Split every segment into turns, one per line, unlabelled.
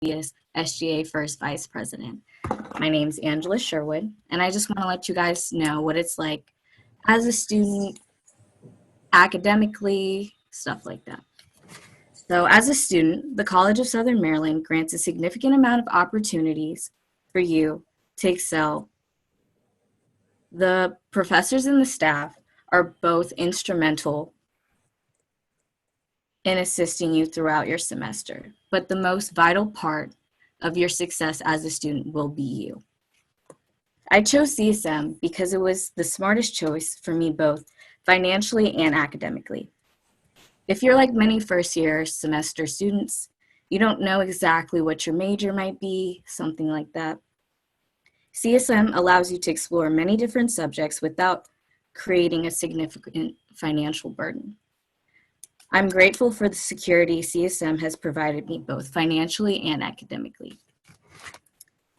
previous SGA First Vice President. My name's Angela Sherwood, and I just want to let you guys know what it's like as a student, academically, stuff like that. So as a student, the College of Southern Maryland grants a significant amount of opportunities for you to excel. The professors and the staff are both instrumental in assisting you throughout your semester, but the most vital part of your success as a student will be you. I chose CSM because it was the smartest choice for me both financially and academically. If you're like many first-year semester students, you don't know exactly what your major might be, something like that. CSM allows you to explore many different subjects without creating a significant financial burden. I'm grateful for the security CSM has provided me both financially and academically.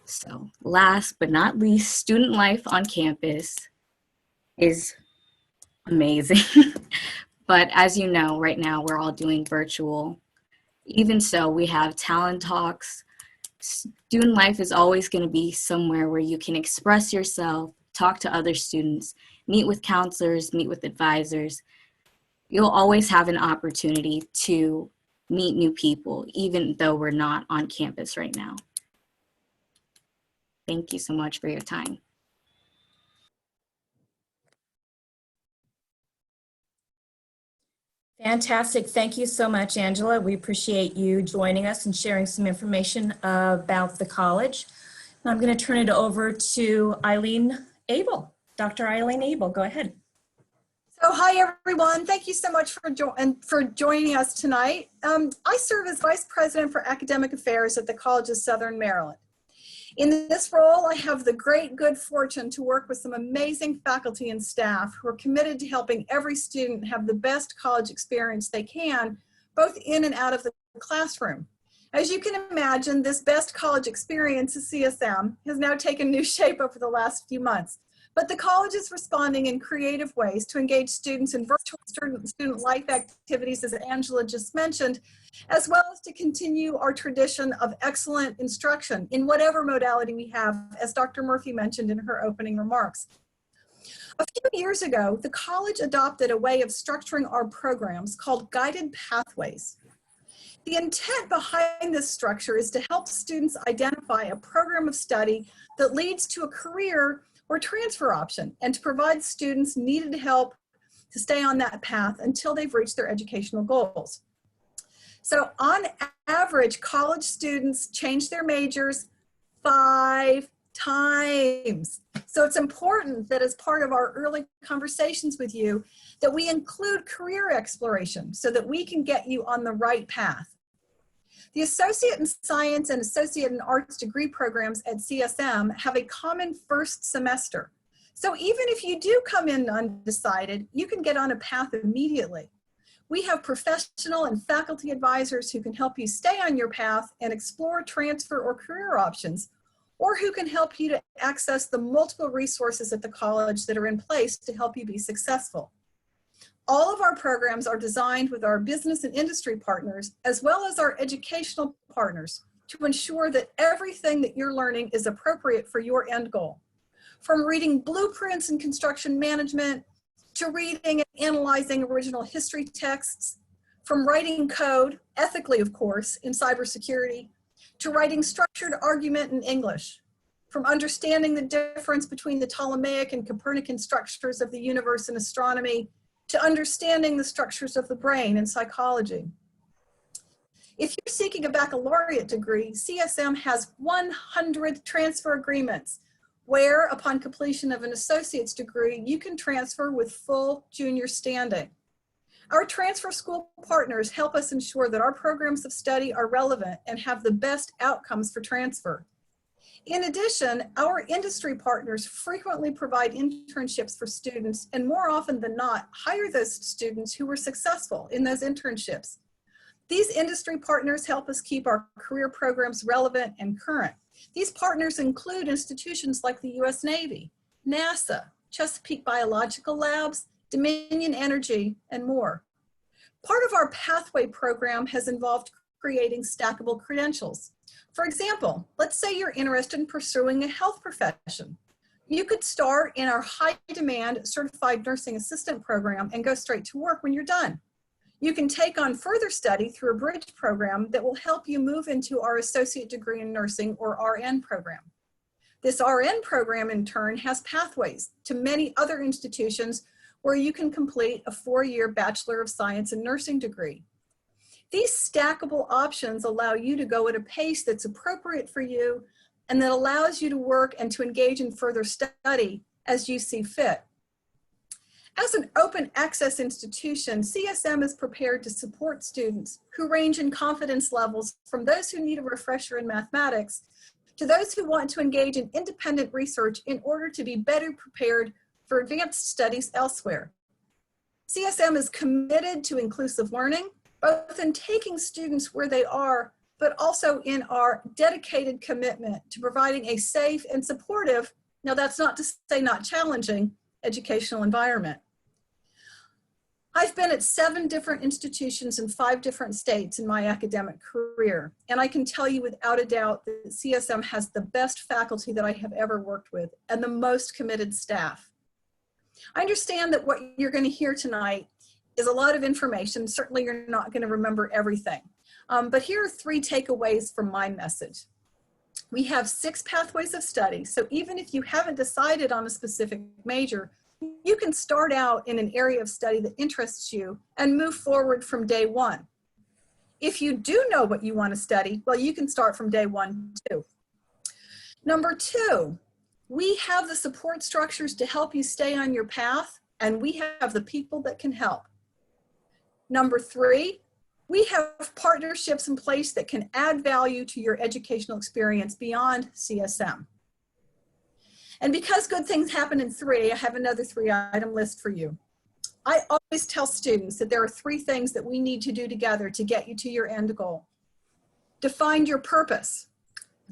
So last but not least, student life on campus is amazing. But as you know, right now we're all doing virtual. Even so, we have talent talks. Student life is always going to be somewhere where you can express yourself, talk to other students, meet with counselors, meet with advisors. You'll always have an opportunity to meet new people, even though we're not on campus right now. Thank you so much for your time.
Fantastic. Thank you so much, Angela. We appreciate you joining us and sharing some information about the college. I'm going to turn it over to Eileen Abel. Dr. Eileen Abel, go ahead.
So hi, everyone. Thank you so much for joining us tonight. I serve as Vice President for Academic Affairs at the College of Southern Maryland. In this role, I have the great good fortune to work with some amazing faculty and staff who are committed to helping every student have the best college experience they can, both in and out of the classroom. As you can imagine, this best college experience at CSM has now taken new shape over the last few months. But the college is responding in creative ways to engage students in virtual student life activities, as Angela just mentioned, as well as to continue our tradition of excellent instruction in whatever modality we have, as Dr. Murphy mentioned in her opening remarks. A few years ago, the college adopted a way of structuring our programs called guided pathways. The intent behind this structure is to help students identify a program of study that leads to a career or transfer option, and to provide students needed help to stay on that path until they've reached their educational goals. So on average, college students change their majors 5 times. So it's important that as part of our early conversations with you, that we include career exploration so that we can get you on the right path. The Associate in Science and Associate in Arts degree programs at CSM have a common first semester. So even if you do come in undecided, you can get on a path immediately. We have professional and faculty advisors who can help you stay on your path and explore transfer or career options, or who can help you to access the multiple resources at the college that are in place to help you be successful. All of our programs are designed with our business and industry partners, as well as our educational partners, to ensure that everything that you're learning is appropriate for your end goal. From reading blueprints in construction management, to reading and analyzing original history texts, from writing code, ethically of course, in cybersecurity, to writing structured argument in English, from understanding the difference between the Ptolemaic and Copernican structures of the universe in astronomy, to understanding the structures of the brain in psychology. If you're seeking a baccalaureate degree, CSM has 100 transfer agreements where, upon completion of an associate's degree, you can transfer with full junior standing. Our transfer school partners help us ensure that our programs of study are relevant and have the best outcomes for transfer. In addition, our industry partners frequently provide internships for students, and more often than not, hire those students who were successful in those internships. These industry partners help us keep our career programs relevant and current. These partners include institutions like the US Navy, NASA, Chesapeake Biological Labs, Dominion Energy, and more. Part of our pathway program has involved creating stackable credentials. For example, let's say you're interested in pursuing a health profession. You could start in our high demand certified nursing assistant program and go straight to work when you're done. You can take on further study through a bridge program that will help you move into our associate degree in nursing or RN program. This RN program in turn has pathways to many other institutions where you can complete a 4-year Bachelor of Science in Nursing degree. These stackable options allow you to go at a pace that's appropriate for you and that allows you to work and to engage in further study as you see fit. As an open access institution, CSM is prepared to support students who range in confidence levels from those who need a refresher in mathematics to those who want to engage in independent research in order to be better prepared for advanced studies elsewhere. CSM is committed to inclusive learning, both in taking students where they are, but also in our dedicated commitment to providing a safe and supportive, now that's not to say not challenging, educational environment. I've been at 7 different institutions in 5 different states in my academic career, and I can tell you without a doubt that CSM has the best faculty that I have ever worked with and the most committed staff. I understand that what you're going to hear tonight is a lot of information. Certainly you're not going to remember everything, but here are 3 takeaways from my message. We have 6 pathways of study, so even if you haven't decided on a specific major, you can start out in an area of study that interests you and move forward from day 1. If you do know what you want to study, well, you can start from day 1 too. Number 2, we have the support structures to help you stay on your path, and we have the people that can help. Number 3, we have partnerships in place that can add value to your educational experience beyond CSM. And because good things happen in 3, I have another 3-item list for you. I always tell students that there are 3 things that we need to do together to get you to your end goal. Define your purpose.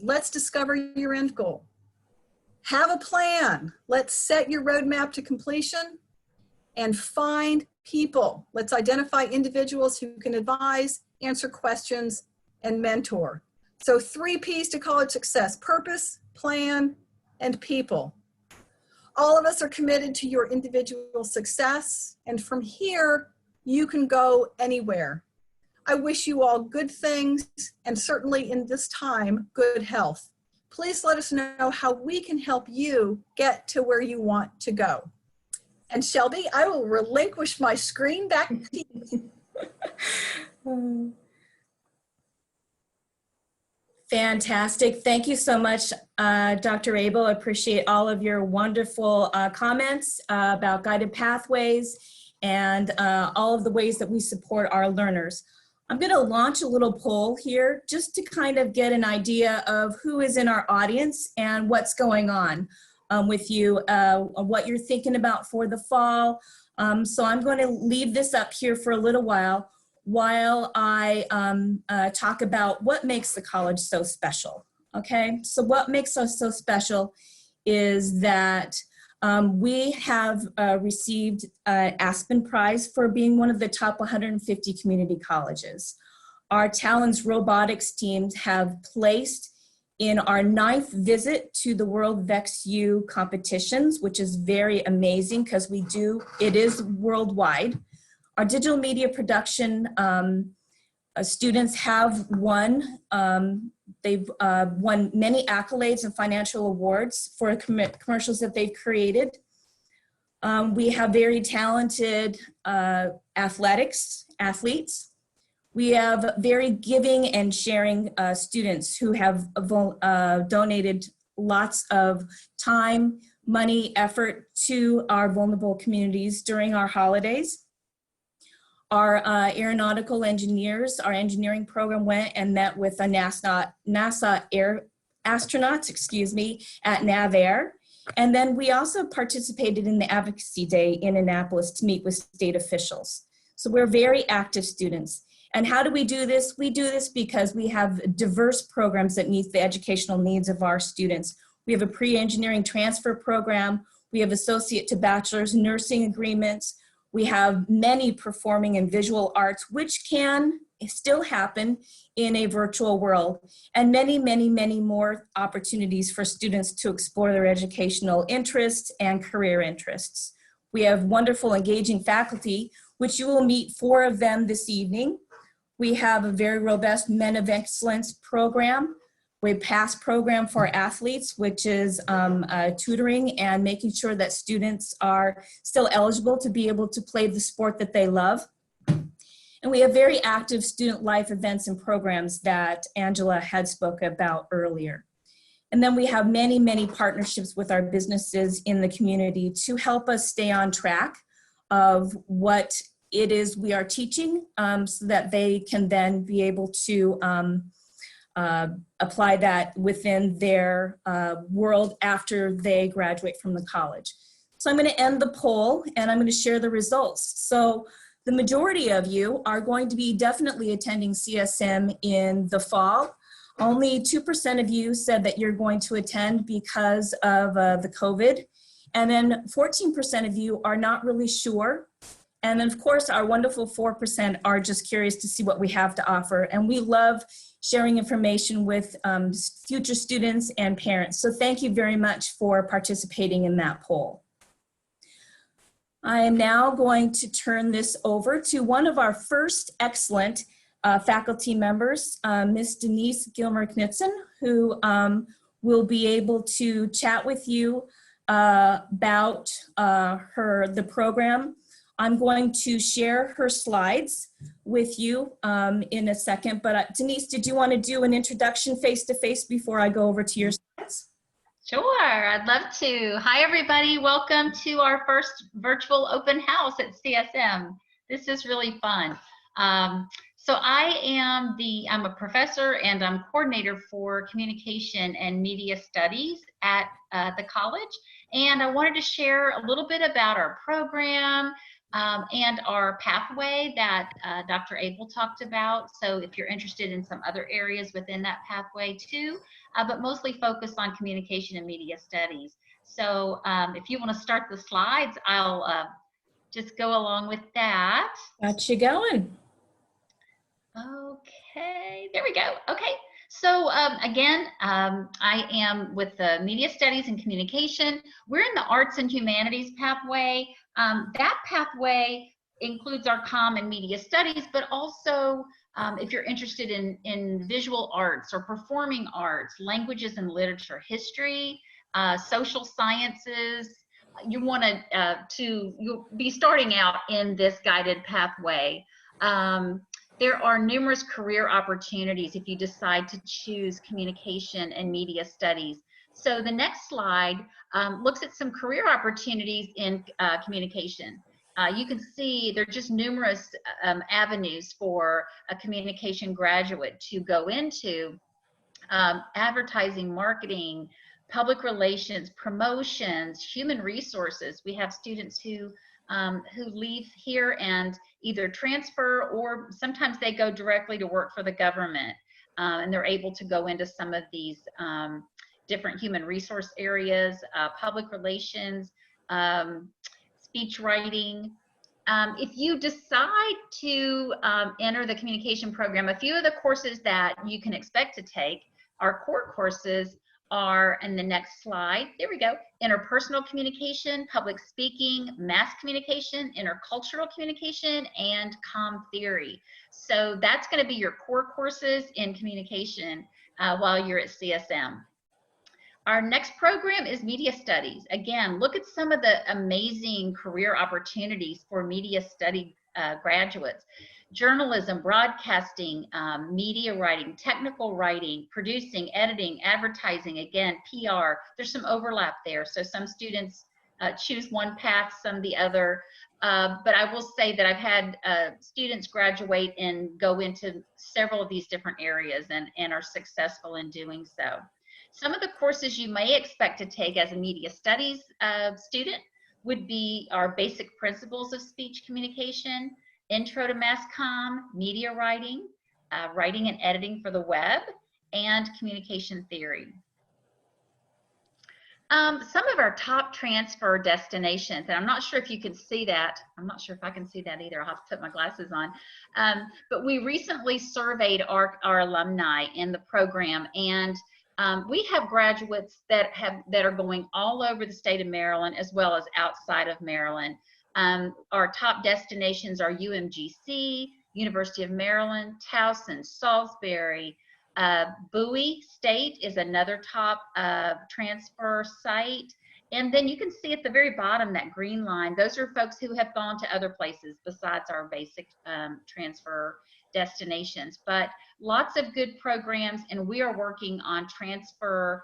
Let's discover your end goal. Have a plan. Let's set your roadmap to completion. And find people. Let's identify individuals who can advise, answer questions, and mentor. So 3 P's to college success: purpose, plan, and people. All of us are committed to your individual success, and from here, you can go anywhere. I wish you all good things, and certainly in this time, good health. Please let us know how we can help you get to where you want to go. And Shelby, I will relinquish my screen back to you.
Fantastic. Thank you so much, Dr. Abel. I appreciate all of your wonderful comments about guided pathways and all of the ways that we support our learners. I'm going to launch a little poll here just to kind of get an idea of who is in our audience and what's going on with you, what you're thinking about for the fall. So I'm going to leave this up here for a little while I talk about what makes the college so special. Okay, so what makes us so special is that we have received an Aspen Prize for being one of the top 150 community colleges. Our Talents Robotics teams have placed in our 9th visit to the World VexU competitions, which is very amazing because it is worldwide. Our digital media production students have won. They've won many accolades and financial awards for commercials that they've created. We have very talented athletes. We have very giving and sharing students who have donated lots of time, money, effort to our vulnerable communities during our holidays. Our aeronautical engineers, our engineering program went and met with the NASA air astronauts, at NavAir. And then we also participated in the Advocacy Day in Annapolis to meet with state officials. So we're very active students. And how do we do this? We do this because we have diverse programs that meet the educational needs of our students. We have a pre-engineering transfer program. We have associate to bachelor's nursing agreements. We have many performing and visual arts, which can still happen in a virtual world, and many, many, many more opportunities for students to explore their educational interests and career interests. We have wonderful, engaging faculty, which you will meet 4 of them this evening. We have a very robust Men of Excellence program. We have PASS program for athletes, which is tutoring and making sure that students are still eligible to be able to play the sport that they love. And we have very active student life events and programs that Angela had spoke about earlier. And then we have many, many partnerships with our businesses in the community to help us stay on track of what it is we are teaching, so that they can then be able to apply that within their world after they graduate from the college. So I'm going to end the poll and I'm going to share the results. So the majority of you are going to be definitely attending CSM in the fall. Only 2% of you said that you're going to attend because of the COVID. And then 14% of you are not really sure. And then of course, our wonderful 4% are just curious to see what we have to offer. And we love sharing information with future students and parents. So thank you very much for participating in that poll. I am now going to turn this over to one of our first excellent faculty members, Ms. Denise Gilmer-Knudsen, who will be able to chat with you about the program. I'm going to share her slides with you in a second, but Denise, did you want to do an introduction face-to-face before I go over to your slides?
Sure, I'd love to. Hi, everybody. Welcome to our first virtual open house at CSM. This is really fun. So I'm a professor and I'm coordinator for communication and media studies at the college. And I wanted to share a little bit about our program and our pathway that Dr. Abel talked about. So if you're interested in some other areas within that pathway too, but mostly focused on communication and media studies. So if you want to start the slides, I'll just go along with that.
Got you going.
Okay, there we go. Okay, so again, I am with the Media Studies and Communication. We're in the Arts and Humanities pathway. That pathway includes our comm and media studies, but also if you're interested in visual arts or performing arts, languages and literature, history, social sciences, you want you'll be starting out in this guided pathway. There are numerous career opportunities if you decide to choose communication and media studies. So the next slide looks at some career opportunities in communication. You can see there are just numerous avenues for a communication graduate to go into. Advertising, marketing, public relations, promotions, human resources. We have students who leave here and either transfer or sometimes they go directly to work for the government, and they're able to go into some of these different human resource areas, public relations, speech writing. If you decide to enter the communication program, a few of the courses that you can expect to take, our core courses are in the next slide. There we go. Interpersonal communication, public speaking, mass communication, intercultural communication, and comm theory. So that's going to be your core courses in communication while you're at CSM. Our next program is media studies. Again, look at some of the amazing career opportunities for media study graduates. Journalism, broadcasting, media writing, technical writing, producing, editing, advertising, again, PR. There's some overlap there. So some students choose one path, some the other. But I will say that I've had students graduate and go into several of these different areas and are successful in doing so. Some of the courses you may expect to take as a media studies student would be our basic principles of speech communication, intro to mass comm, media writing, writing and editing for the web, and communication theory. Some of our top transfer destinations, and I'm not sure if you can see that. I'm not sure if I can see that either. I'll have to put my glasses on. But we recently surveyed our alumni in the program, and we have graduates that are going all over the state of Maryland as well as outside of Maryland. Our top destinations are UMGC, University of Maryland, Towson, Salisbury. Bowie State is another top transfer site. And then you can see at the very bottom, that green line, those are folks who have gone to other places besides our basic transfer destinations. But lots of good programs, and we are working on transfer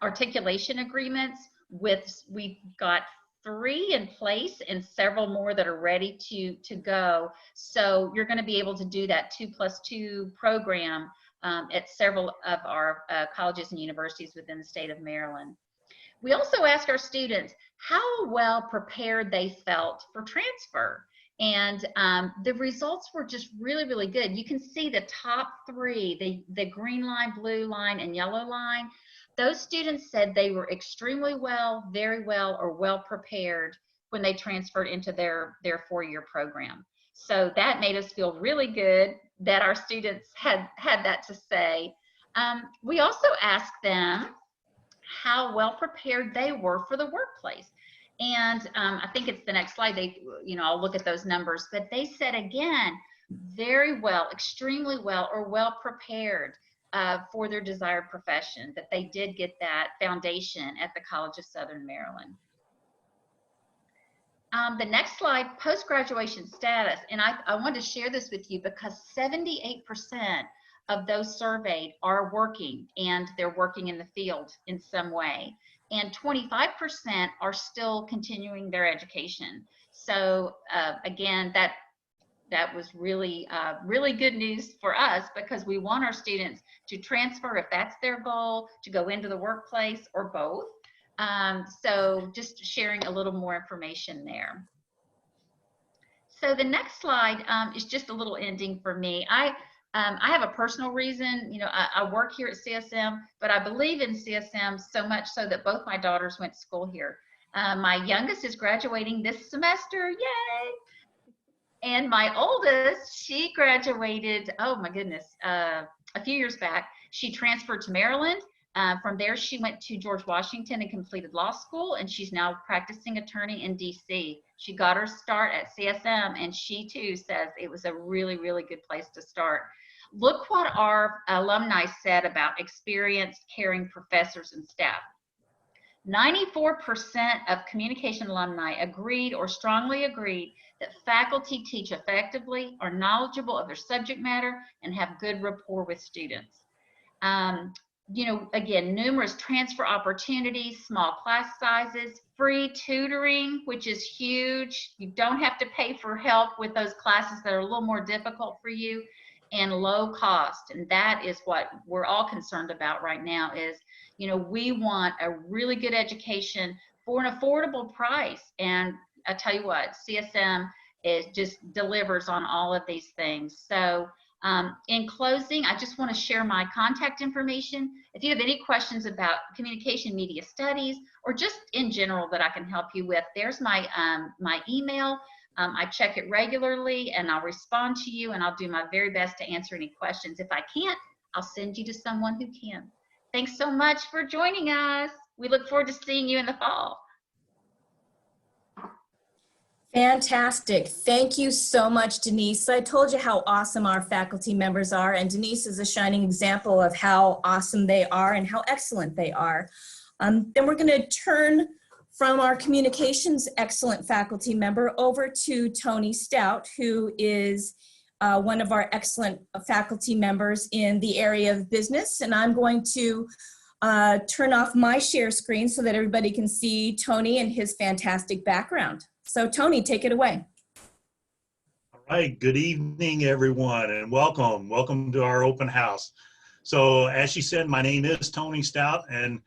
articulation agreements we've got 3 in place and several more that are ready to go. So you're going to be able to do that 2+2 program at several of our colleges and universities within the state of Maryland. We also ask our students how well prepared they felt for transfer. And the results were just really, really good. You can see the top 3, the green line, blue line, and yellow line. Those students said they were extremely well, very well, or well prepared when they transferred into their 4-year program. So that made us feel really good that our students had that to say. We also asked them how well prepared they were for the workplace. And I think it's the next slide. I'll look at those numbers, but they said again, very well, extremely well, or well prepared for their desired profession, that they did get that foundation at the College of Southern Maryland. The next slide, post-graduation status. And I wanted to share this with you because 78% of those surveyed are working, and they're working in the field in some way. And 25% are still continuing their education. So again, that was really, really good news for us, because we want our students to transfer if that's their goal, to go into the workplace, or both. So just sharing a little more information there. So the next slide is just a little ending for me. I have a personal reason. I work here at CSM, but I believe in CSM so much so that both my daughters went to school here. My youngest is graduating this semester, yay! And my oldest, she graduated, oh my goodness, a few years back. She transferred to Maryland. From there, she went to George Washington and completed law school, and she's now practicing attorney in DC. She got her start at CSM, and she too says it was a really, really good place to start. Look what our alumni said about experienced, caring professors and staff. 94% of communication alumni agreed or strongly agreed that faculty teach effectively, are knowledgeable of their subject matter, and have good rapport with students. Again, numerous transfer opportunities, small class sizes, free tutoring, which is huge. You don't have to pay for help with those classes that are a little more difficult for you, and low cost. And that is what we're all concerned about right now is, we want a really good education for an affordable price. And I tell you what, CSM just delivers on all of these things. So in closing, I just want to share my contact information. If you have any questions about communication media studies, or just in general that I can help you with, there's my email. I check it regularly, and I'll respond to you, and I'll do my very best to answer any questions. If I can't, I'll send you to someone who can. Thanks so much for joining us. We look forward to seeing you in the fall.
Fantastic. Thank you so much, Denise. I told you how awesome our faculty members are, and Denise is a shining example of how awesome they are and how excellent they are. Then we're going to turn from our communications excellent faculty member over to Tony Stout, who is one of our excellent faculty members in the area of business. And I'm going to turn off my share screen so that everybody can see Tony and his fantastic background. So Tony, take it away.
All right, good evening, everyone, and welcome. Welcome to our open house. So as she said, my name is Tony Stout, and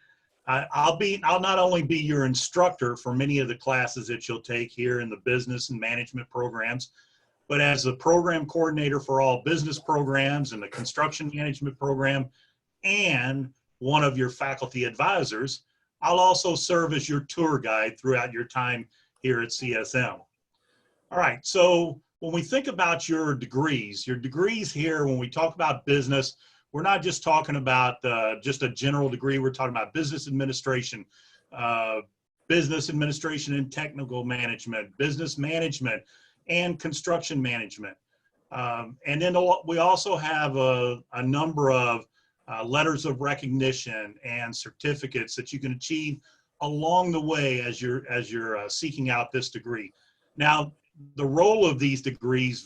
I'll not only be your instructor for many of the classes that you'll take here in the business and management programs, but as the program coordinator for all business programs and the construction management program and one of your faculty advisors, I'll also serve as your tour guide throughout your time here at CSM. All right, so when we think about your degrees here, when we talk about business, we're not just talking about just a general degree. We're talking about business administration and technical management, business management, and construction management. And then we also have a number of letters of recognition and certificates that you can achieve along the way as you're seeking out this degree. Now, the role of these degrees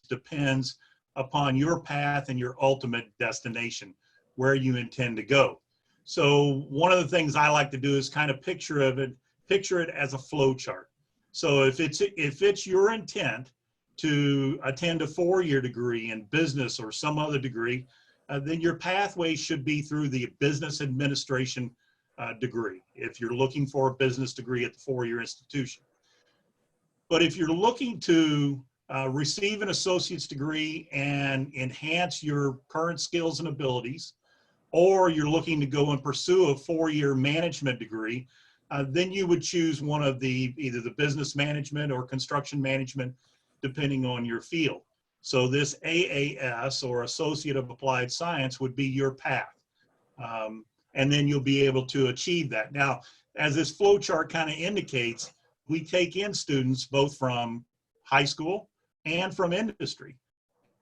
depends upon your path and your ultimate destination, where you intend to go. So one of the things I like to do is kind of picture it as a flow chart. So if it's your intent to attend a 4-year degree in business or some other degree, then your pathway should be through the business administration degree, if you're looking for a business degree at the 4-year institution. But if you're looking to receive an associate's degree and enhance your current skills and abilities, or you're looking to go and pursue a 4-year management degree, then you would choose one of either the business management or construction management, depending on your field. So this AAS, or Associate of Applied Science, would be your path. And then you'll be able to achieve that. Now, as this flow chart kind of indicates, we take in students both from high school and from industry.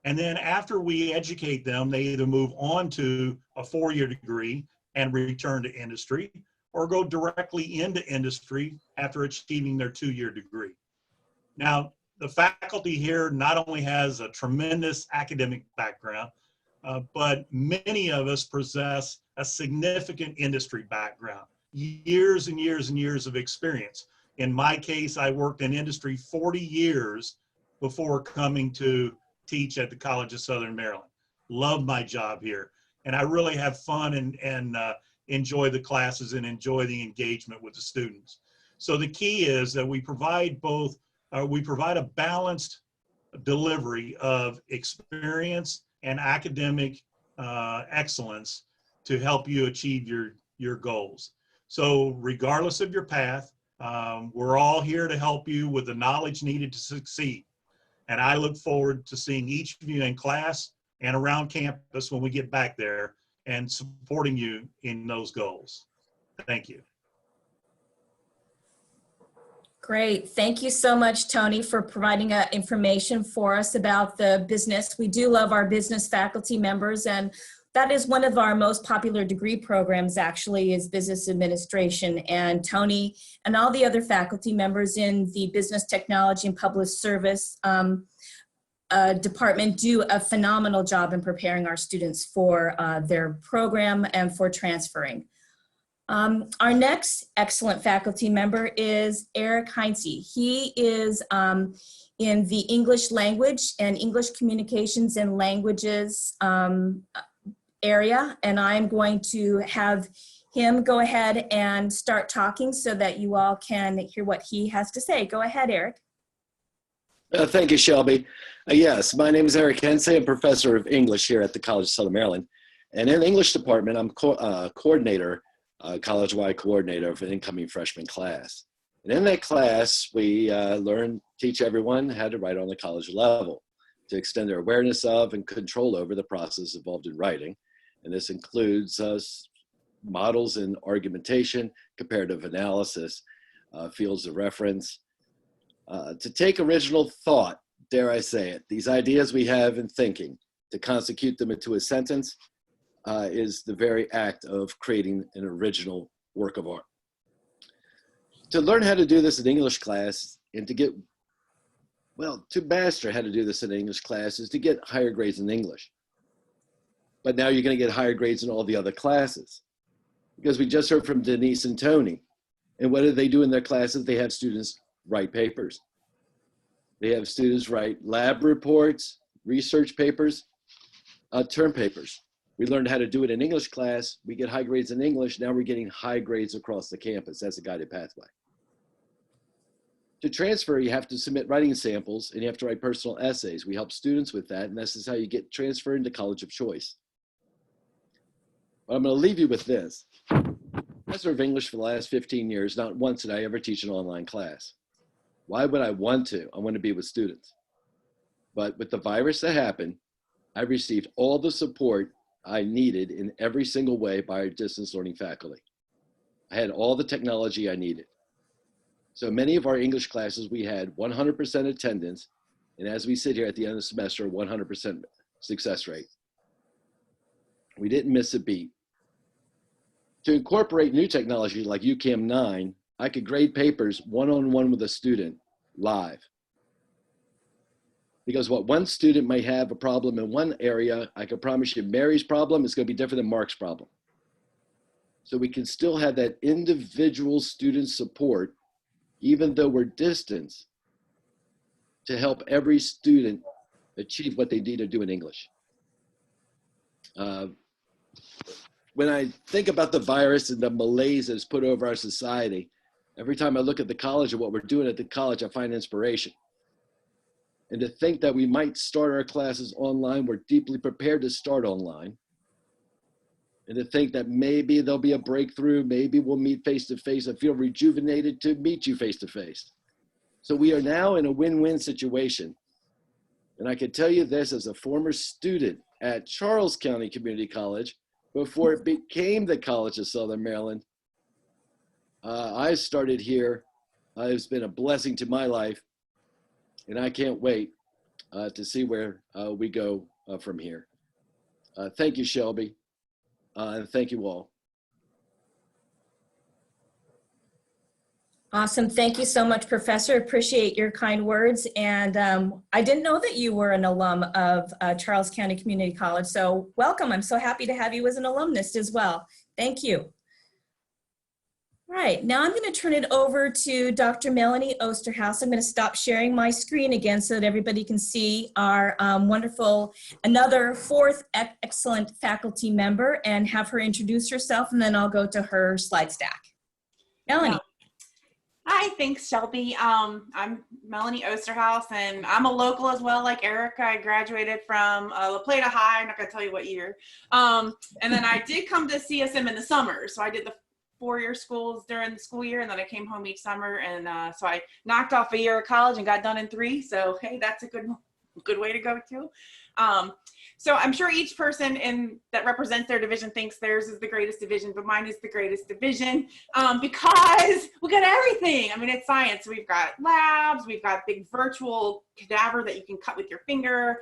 And then after we educate them, they either move on to a 4-year degree and return to industry, or go directly into industry after achieving their 2-year degree. Now, the faculty here not only has a tremendous academic background, but many of us possess a significant industry background, years and years and years of experience. In my case, I worked in industry 40 years before coming to teach at the College of Southern Maryland. Love my job here. And I really have fun and enjoy the classes and enjoy the engagement with the students. So the key is that we provide a balanced delivery of experience and academic excellence to help you achieve your goals. So regardless of your path, we're all here to help you with the knowledge needed to succeed. And I look forward to seeing each of you in class and around campus when we get back there and supporting you in those goals. Thank you.
Great. Thank you so much, Tony, for providing information for us about the business. We do love our business faculty members, and that is one of our most popular degree programs, actually, is business administration. And Tony and all the other faculty members in the business technology and public service department do a phenomenal job in preparing our students for their program and for transferring. Our next excellent faculty member is Eric Heinze. He is in the English language and English communications and languages area, and I'm going to have him go ahead and start talking so that you all can hear what he has to say. Go ahead, Eric.
Thank you, Shelby. Yes, my name is Eric Heinze. I'm professor of English here at the College of Southern Maryland. And in the English department, I'm coordinator, college-wide coordinator of an incoming freshman class. And in that class, we teach everyone how to write on the college level to extend their awareness of and control over the process involved in writing. And this includes models in argumentation, comparative analysis, fields of reference, to take original thought, dare I say it, these ideas we have in thinking, to constitute them into a sentence is the very act of creating an original work of art. To learn how to do this in English class and to master how to do this in English class is to get higher grades in English. But now you're going to get higher grades in all the other classes. Because we just heard from Denise and Tony. And what do they do in their classes? They have students write papers. They have students write lab reports, research papers, term papers. We learned how to do it in English class. We get high grades in English. Now we're getting high grades across the campus. That's a guided pathway. To transfer, you have to submit writing samples and you have to write personal essays. We help students with that, and this is how you get transferred into college of choice. But I'm going to leave you with this. Professor of English for the last 15 years, not once did I ever teach an online class. Why would I want to? I want to be with students. But with the virus that happened, I received all the support I needed in every single way by our distance learning faculty. I had all the technology I needed. So many of our English classes, we had 100% attendance, and as we sit here at the end of the semester, 100% success rate. We didn't miss a beat. To incorporate new technology like UCAM 9, I could grade papers one-on-one with a student live. Because what one student might have a problem in one area, I can promise you Mary's problem is going to be different than Mark's problem. So we can still have that individual student support, even though we're distance, to help every student achieve what they need to do in English. When I think about the virus and the malaise that's put over our society, every time I look at the college and what we're doing at the college, I find inspiration. And to think that we might start our classes online, we're deeply prepared to start online. And to think that maybe there'll be a breakthrough, maybe we'll meet face to face. I feel rejuvenated to meet you face to face. So we are now in a win-win situation. And I can tell you this as a former student at Charles County Community College, before it became the College of Southern Maryland. I started here. It's been a blessing to my life. And I can't wait to see where we go from here. Thank you, Shelby. And thank you all.
Awesome. Thank you so much, Professor. Appreciate your kind words. And I didn't know that you were an alum of Charles County Community College. So welcome. I'm so happy to have you as an alumnus as well. Thank you. All right, now I'm going to turn it over to Dr. Melanie Osterhaus. I'm going to stop sharing my screen again so that everybody can see our wonderful, another fourth excellent faculty member, and have her introduce herself, and then I'll go to her slide stack. Melanie.
Hi, thanks, Shelby. I'm Melanie Osterhaus, and I'm a local as well, like Erica. I graduated from La Plata High. I'm not going to tell you what year. And then I did come to CSM in the summer. So I did the 4-year schools during the school year, and then I came home each summer. And so I knocked off a year of college and got done in 3. So, hey, that's a good way to go, too. So I'm sure each person that represents their division thinks theirs is the greatest division, but mine is the greatest division because we got everything. I mean, it's science. We've got labs, we've got big virtual cadaver that you can cut with your finger.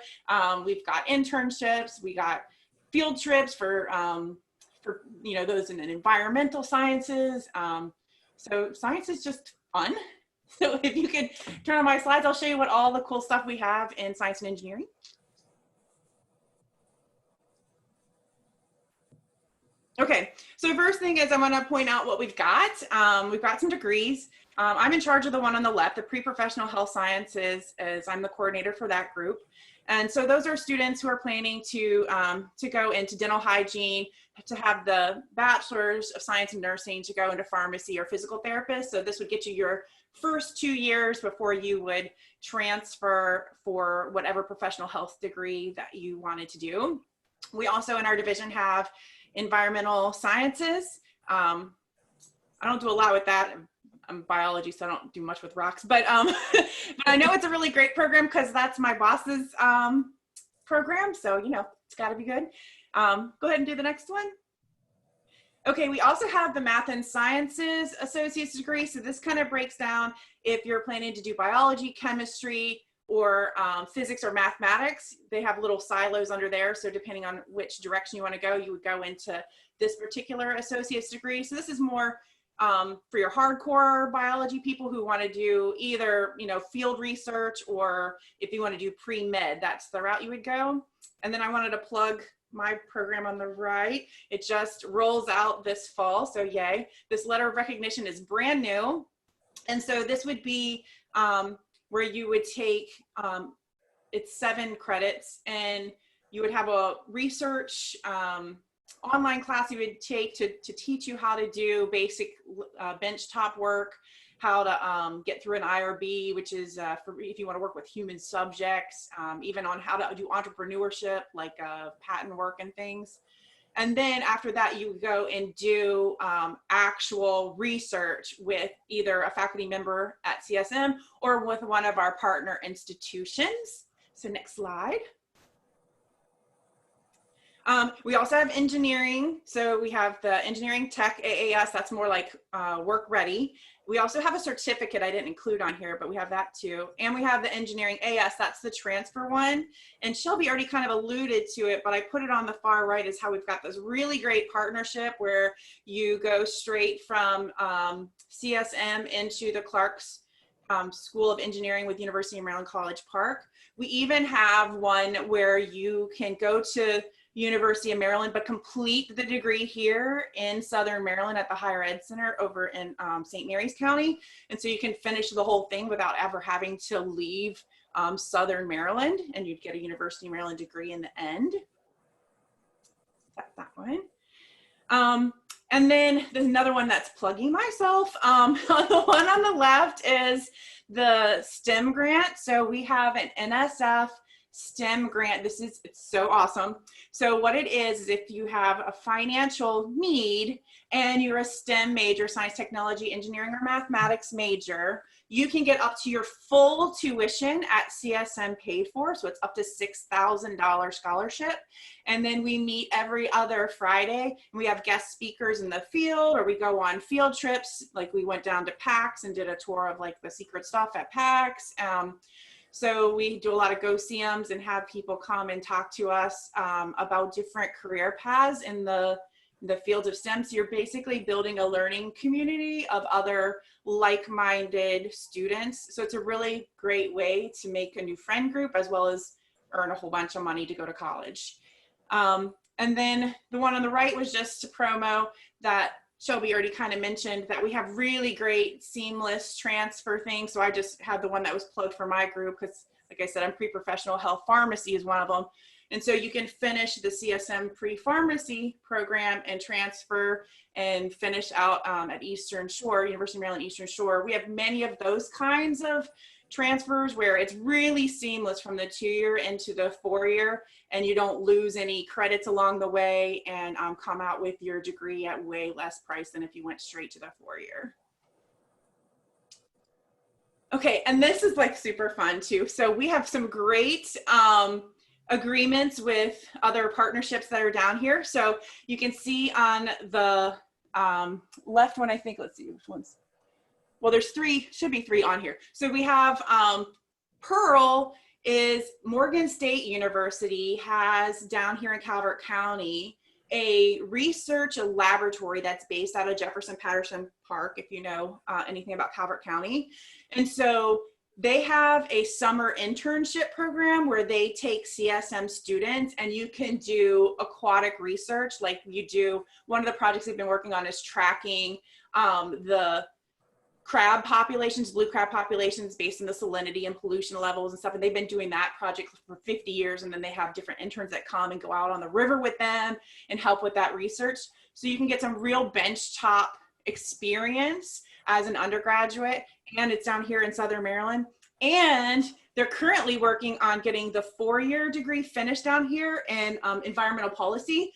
We've got internships, we got field trips for those in environmental sciences. So science is just fun. So if you could turn on my slides, I'll show you what all the cool stuff we have in science and engineering. Okay, so first thing is I want to point out what we've got. We've got some degrees. I'm in charge of the one on the left, the pre-professional health sciences, as I'm the coordinator for that group. And so those are students who are planning to go into dental hygiene, to have the bachelor's of science and nursing, to go into pharmacy or physical therapist. So this would get you your first 2 years before you would transfer for whatever professional health degree that you wanted to do. We also in our division have environmental sciences. I don't do a lot with that. I'm biology, so I don't do much with rocks, but but I know it's a really great program because that's my boss's program. So, it's gotta be good. Go ahead and do the next one. Okay, we also have the Math and Sciences Associate's degree. So this kind of breaks down if you're planning to do biology, chemistry, or physics or mathematics. They have little silos under there. So depending on which direction you want to go, you would go into this particular associate's degree. So this is more for your hardcore biology people who want to do either, field research, or if you want to do pre-med, that's the route you would go. And then I wanted to plug my program on the right. It just rolls out this fall. So yay. This letter of recognition is brand new. And so this would be where you would take, it's 7 credits, and you would have a research online class you would take to teach you how to do basic benchtop work, how to get through an IRB, which is for if you want to work with human subjects, even on how to do entrepreneurship, like patent work and things. And then after that, you go and do actual research with either a faculty member at CSM or with one of our partner institutions. So next slide. We also have engineering. So we have the engineering tech AAS, that's more like work ready. We also have a certificate I didn't include on here, but we have that too. And we have the engineering AS, that's the transfer one. And Shelby already kind of alluded to it, but I put it on the far right is how we've got this really great partnership where you go straight from CSM into the Clark's School of Engineering with University of Maryland College Park. We even have one where you can go to University of Maryland, but complete the degree here in Southern Maryland at the Higher Ed Center over in St. Mary's County. And so you can finish the whole thing without ever having to leave Southern Maryland, and you'd get a University of Maryland degree in the end. That's that one. And then there's another one that's plugging myself. The one on the left is the STEM grant. So we have an NSF STEM grant. It's so awesome. So what it is if you have a financial need and you're a STEM major, science, technology, engineering, or mathematics major, you can get up to your full tuition at CSM paid for. So it's up to $6,000 scholarship. And then we meet every other Friday. We have guest speakers in the field, or we go on field trips. Like we went down to PAX and did a tour of like the secret stuff at PAX. So we do a lot of go-see-ums and have people come and talk to us about different career paths in the fields of STEM. So you're basically building a learning community of other like-minded students. So it's a really great way to make a new friend group as well as earn a whole bunch of money to go to college. And then the one on the right was just to promo that Shelby already kind of mentioned that we have really great seamless transfer things. So I just had the one that was plugged for my group because, like I said, I'm pre-professional health pharmacy is one of them. And so you can finish the CSM pre-pharmacy program and transfer and finish out at Eastern Shore, University of Maryland Eastern Shore. We have many of those kinds of transfers where it's really seamless from the 2-year into the 4-year, and you don't lose any credits along the way and come out with your degree at way less price than if you went straight to the 4-year. Okay, and this is like super fun too. So we have some great agreements with other partnerships that are down here. So you can see on the left one, I think, let's see which one's. Well, there's 3, should be 3 on here. So we have Pearl is Morgan State University has down here in Calvert County a research laboratory that's based out of Jefferson Patterson Park, if you know anything about Calvert County. And so they have a summer internship program where they take CSM students and you can do aquatic research. Like you do, one of the projects they've been working on is tracking the crab populations, blue crab populations based on the salinity and pollution levels and stuff. And they've been doing that project for 50 years. And then they have different interns that come and go out on the river with them and help with that research. So you can get some real benchtop experience as an undergraduate. And it's down here in Southern Maryland. And they're currently working on getting the 4-year degree finished down here in environmental policy.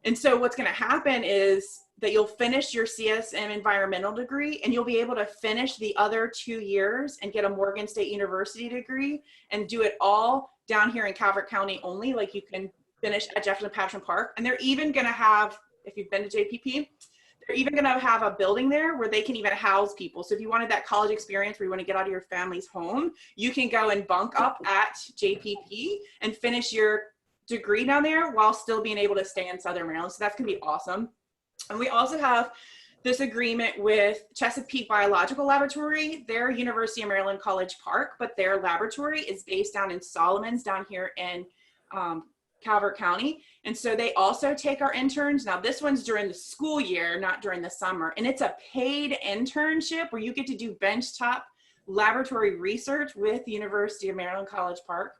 And so what's going to happen is that you'll finish your CSM environmental degree and you'll be able to finish the other 2 years and get a Morgan State University degree and do it all down here in Calvert County only. Like you can finish at Jefferson Patterson Park. And they're even going to have, if you've been to JPP, they're even going to have a building there where they can even house people. So if you wanted that college experience where you want to get out of your family's home, you can go and bunk up at JPP and finish your degree down there while still being able to stay in Southern Maryland. So that's going to be awesome. And we also have this agreement with Chesapeake Biological Laboratory. They're University of Maryland College Park, but their laboratory is based down in Solomons down here in Calvert County. And so they also take our interns. Now this one's during the school year, not during the summer. And it's a paid internship where you get to do benchtop laboratory research with the University of Maryland College Park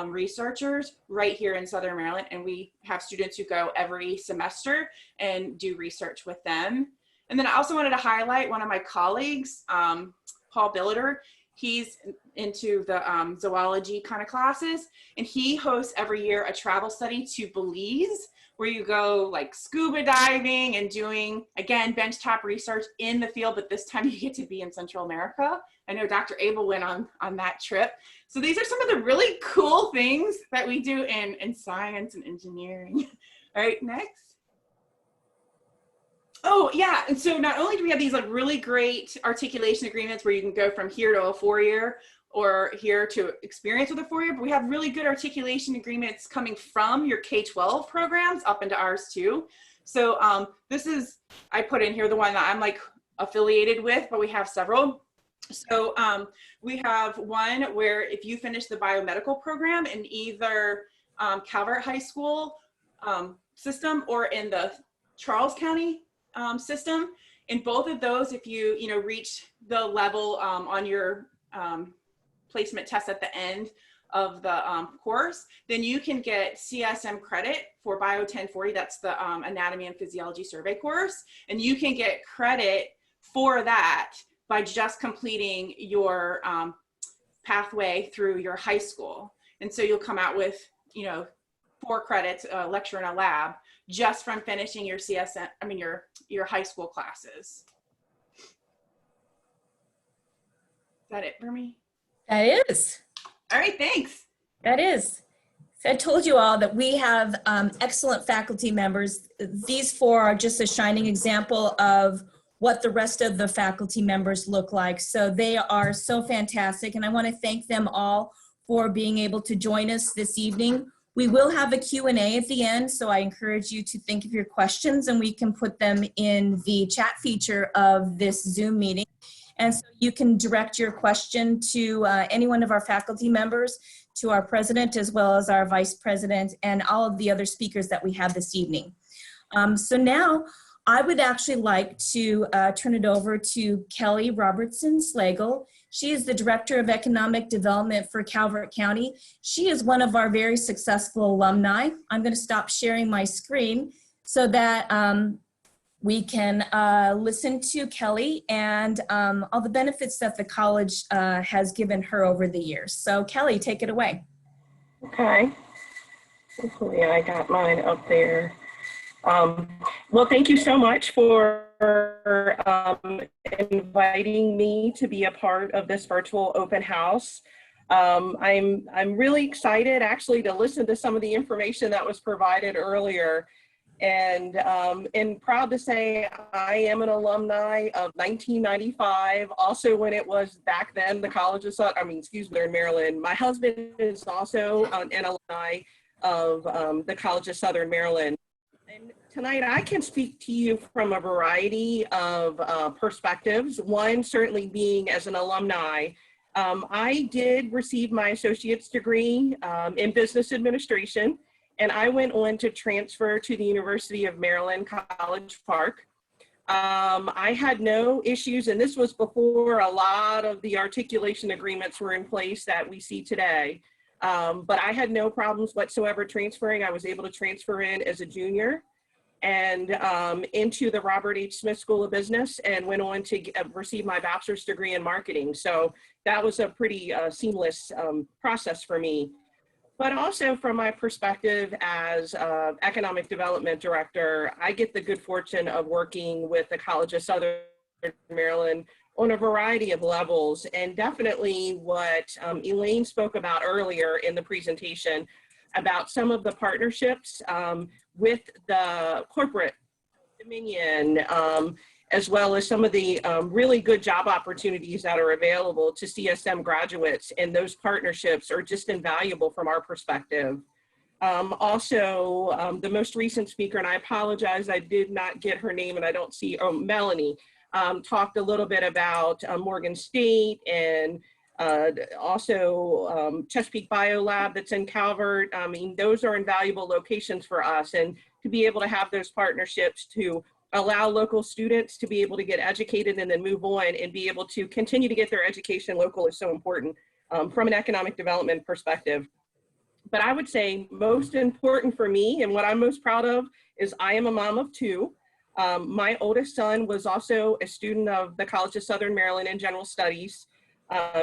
researchers right here in Southern Maryland. And we have students who go every semester and do research with them. And then I also wanted to highlight one of my colleagues, Paul Billiter. He's into the zoology kind of classes, and he hosts every year a travel study to Belize, where you go like scuba diving and doing, again, benchtop research in the field, but this time you get to be in Central America. I know Dr. Abel went on that trip. So these are some of the really cool things that we do in science and engineering. All right, next. Oh yeah, and so not only do we have these like really great articulation agreements where you can go from here to a 4-year or here to experience with a 4-year, but we have really good articulation agreements coming from your K-12 programs up into ours too. So this is, I put in here the one that I'm like affiliated with, but we have several. So we have one where if you finish the biomedical program in either Calvert High School system or in the Charles County system, in both of those, if you reach the level on your placement test at the end of the course, then you can get CSM credit for Bio 1040. That's the Anatomy and Physiology Survey course. And you can get credit for that by just completing your pathway through your high school. And so you'll come out with, 4 credits, a lecture and a lab, just from finishing your CSM, your high school classes. Is that it for me?
That is.
All right, thanks.
That is. So I told you all that we have excellent faculty members. These 4 are just a shining example of what the rest of the faculty members look like. So they are so fantastic, and I want to thank them all for being able to join us this evening. We will have a Q&A at the end, so I encourage you to think of your questions, and we can put them in the chat feature of this Zoom meeting. And so you can direct your question to any one of our faculty members, to our president, as well as our vice president, and all of the other speakers that we have this evening. So now I would actually like to turn it over to Kelly Robertson-Slagle. She is the Director of Economic Development for Calvert County. She is one of our very successful alumni. I'm going to stop sharing my screen so that we can listen to Kelly and all the benefits that the college has given her over the years. So Kelly, take it away.
Okay. Hopefully I got mine up there. Well, thank you so much for inviting me to be a part of this virtual open house. I'm really excited actually to listen to some of the information that was provided earlier, and proud to say I am an alumni of 1995, also when it was back then the College of Southern Maryland. My husband is also an alumni of the College of Southern Maryland. And tonight I can speak to you from a variety of perspectives. One certainly being as an alumni. I did receive my associate's degree in business administration, and I went on to transfer to the University of Maryland, College Park. I had no issues, and this was before a lot of the articulation agreements were in place that we see today. But I had no problems whatsoever transferring. I was able to transfer in as a junior and into the Robert H. Smith School of Business, and went on to receive my bachelor's degree in marketing. So that was a pretty seamless process for me. But also from my perspective as economic development director, I get the good fortune of working with the College of Southern Maryland on a variety of levels, and definitely what Elaine spoke about earlier in the presentation about some of the partnerships with the corporate dominion, as well as some of the really good job opportunities that are available to CSM graduates, and those partnerships are just invaluable from our perspective. Also, the most recent speaker, and I apologize, I did not get her name and I don't see, Melanie, talked a little bit about Morgan State, and also Chesapeake Biolab that's in Calvert. I mean, those are invaluable locations for us, and to be able to have those partnerships to allow local students to be able to get educated and then move on and be able to continue to get their education local is so important from an economic development perspective. But I would say most important for me, and what I'm most proud of, is I am a mom of 2. My oldest son was also a student of the College of Southern Maryland in General Studies.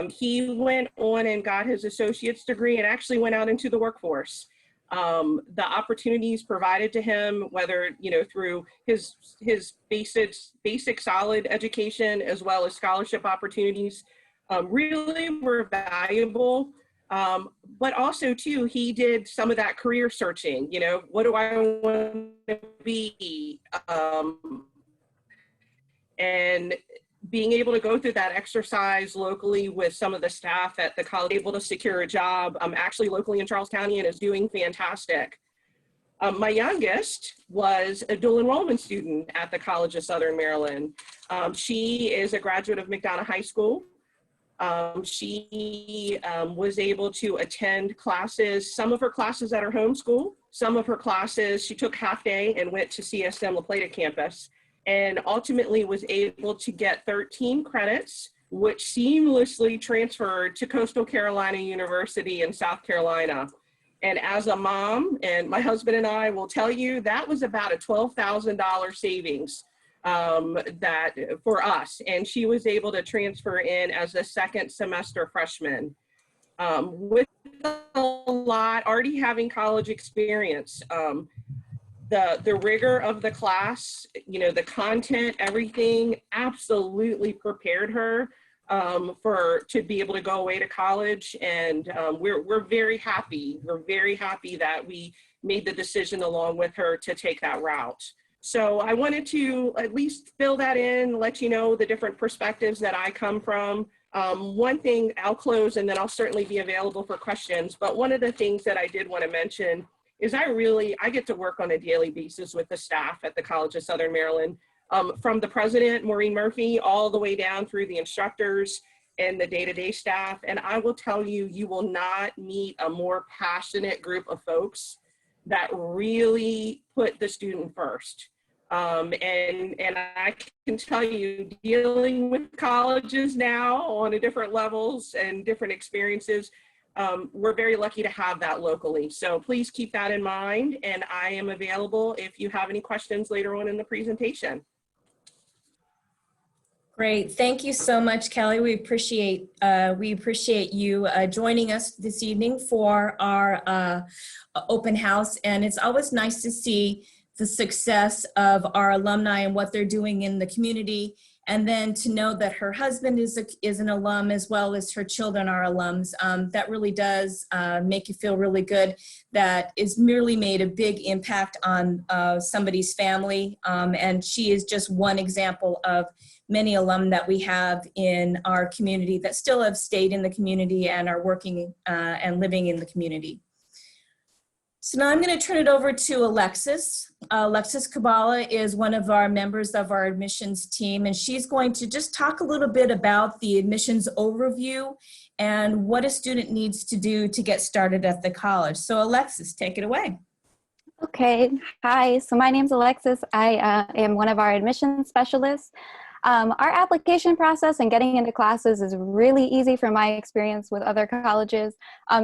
He went on and got his associate's degree and actually went out into the workforce. The opportunities provided to him, whether, you know, through his basic solid education as well as scholarship opportunities, really were valuable. But also too, he did some of that career searching, you know, what do I want to be? And being able to go through that exercise locally with some of the staff at the college, able to secure a job actually locally in Charles County, and is doing fantastic. My youngest was a dual enrollment student at the College of Southern Maryland. She is a graduate of McDonough High School. She was able to attend classes, some of her classes at her home school, some of her classes she took half day and went to CSM La Plata campus, and ultimately was able to get 13 credits, which seamlessly transferred to Coastal Carolina University in South Carolina. And as a mom, and my husband and I will tell you, that was about a $12,000 savings that for us. And she was able to transfer in as a second semester freshman. With a lot, already having college experience, the rigor of the class, you know, the content, everything absolutely prepared her to be able to go away to college. And we're very happy. We're very happy that we made the decision along with her to take that route. So I wanted to at least fill that in, let you know the different perspectives that I come from. One thing, I'll close and then I'll certainly be available for questions. But one of the things that I did want to mention is I get to work on a daily basis with the staff at the College of Southern Maryland, from the president, Maureen Murphy, all the way down through the instructors and the day-to-day staff. And I will tell you, you will not meet a more passionate group of folks that really put the student first. And I can tell you, dealing with colleges now on a different levels and different experiences, we're very lucky to have that locally. So please keep that in mind, and I am available if you have any questions later on in the presentation.
Great. Thank you so much, Kelly. We appreciate you joining us this evening for our open house. And it's always nice to see the success of our alumni and what they're doing in the community. And then to know that her husband is an alum, as well as her children are alums. That really does make you feel really good. That is merely made a big impact on somebody's family. And she is just one example of many alum that we have in our community that still have stayed in the community and are working and living in the community. So now I'm going to turn it over to Alexis. Alexis Kabala is one of our members of our admissions team, and she's going to just talk a little bit about the admissions overview and what a student needs to do to get started at the college. So Alexis, take it away.
Okay, hi, so my name's Alexis. I am one of our admissions specialists. Our application process and getting into classes is really easy from my experience with other colleges.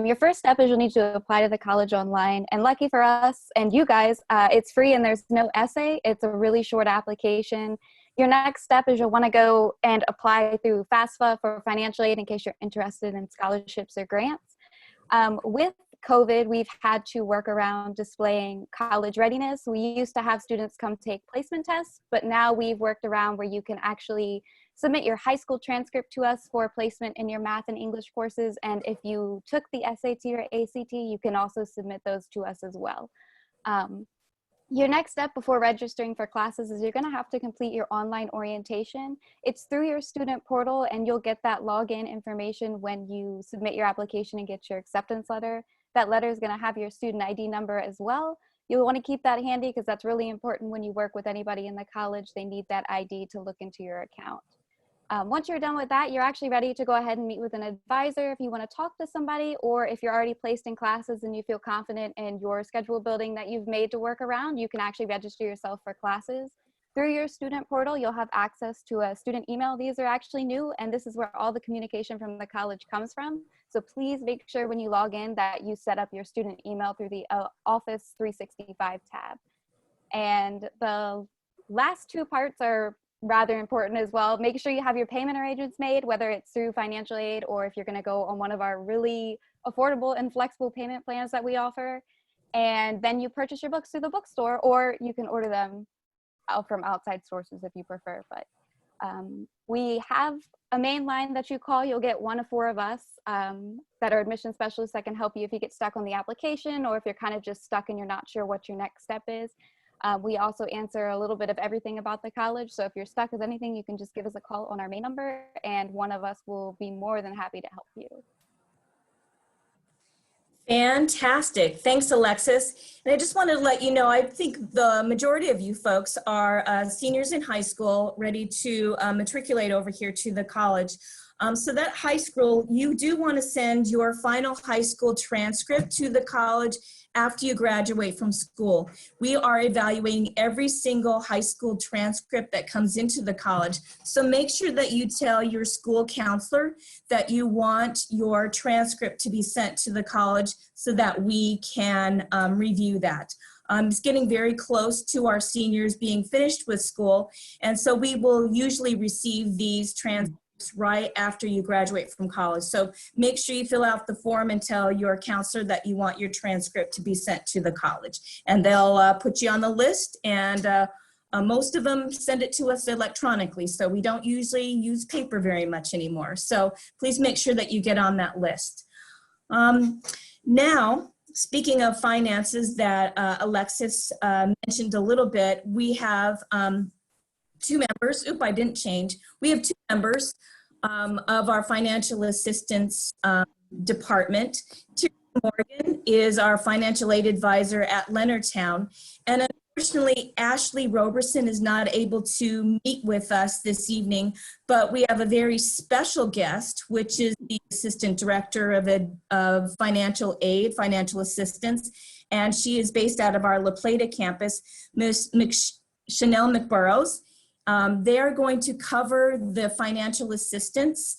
Your first step is you'll need to apply to the college online. And lucky for us and you guys, it's free and there's no essay. It's a really short application. Your next step is you'll want to go and apply through FAFSA for financial aid in case you're interested in scholarships or grants. With COVID, we've had to work around displaying college readiness. We used to have students come take placement tests, but now we've worked around where you can actually submit your high school transcript to us for placement in your math and English courses. And if you took the SAT or ACT, you can also submit those to us as well. Your next step before registering for classes is you're going to have to complete your online orientation. It's through your student portal, and you'll get that login information when you submit your application and get your acceptance letter. That letter is going to have your student ID number as well. You'll want to keep that handy because that's really important when you work with anybody in the college. They need that ID to look into your account. Once you're done with that, you're actually ready to go ahead and meet with an advisor if you want to talk to somebody, or if you're already placed in classes and you feel confident in your schedule building that you've made to work around, you can actually register yourself for classes. Through your student portal, you'll have access to a student email. These are actually new, and this is where all the communication from the college comes from. So please make sure when you log in that you set up your student email through the Office 365 tab. And the last two parts are rather important as well. Make sure you have your payment arrangements made, whether it's through financial aid or if you're going to go on one of our really affordable and flexible payment plans that we offer. and then you purchase your books through the bookstore, or you can order them out from outside sources if you prefer. But we have a main line that you call. You'll get one of 4 of us that are admission specialists that can help you if you get stuck on the application, or if you're kind of just stuck and you're not sure what your next step is. We also answer a little bit of everything about the college. So if you're stuck with anything, you can just give us a call on our main number, and one of us will be more than happy to help you.
Fantastic. Thanks, Alexis. And I just wanted to let you know, I think the majority of you folks are seniors in high school ready to matriculate over here to the college. So that high school, you do want to send your final high school transcript to the college after you graduate from school. We are evaluating every single high school transcript that comes into the college. So make sure that you tell your school counselor that you want your transcript to be sent to the college so that we can review that. It's getting very close to our seniors being finished with school, and so we will usually receive these transcripts right after you graduate from college. So make sure you fill out the form and tell your counselor that you want your transcript to be sent to the college, and they'll put you on the list. And most of them send it to us electronically, so we don't usually use paper very much anymore. So please make sure that you get on that list. Now, speaking of finances that Alexis mentioned a little bit, we have 2 members. Oop, I didn't change. We have 2 members of our financial assistance department. Teresa Morgan is our financial aid advisor at Leonardtown. And unfortunately, Ashley Roberson is not able to meet with us this evening, but we have a very special guest, which is the Assistant Director of Financial Aid, Financial Assistance, and she is based out of our La Plata campus, Ms. Chanel McBurrows. They are going to cover the financial assistance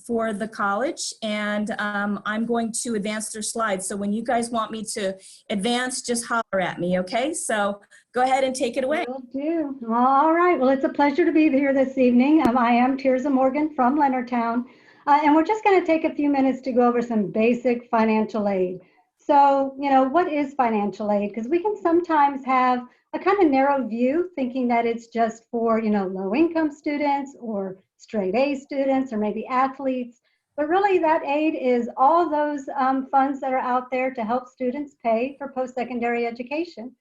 for the college, and I'm going to advance their slides. So when you guys want me to advance, just holler at me, okay? So go ahead and take it away.
Will do. All right. Well, it's a pleasure to be here this evening. I am Teresa Morgan from Leonardtown, and we're just going to take a few minutes to go over some basic financial aid. So, what is financial aid? Because we can sometimes have a kind of narrow view, thinking that it's just for, low-income students or straight A students or maybe athletes. But really, that aid is all those funds that are out there to help students pay for post-secondary education.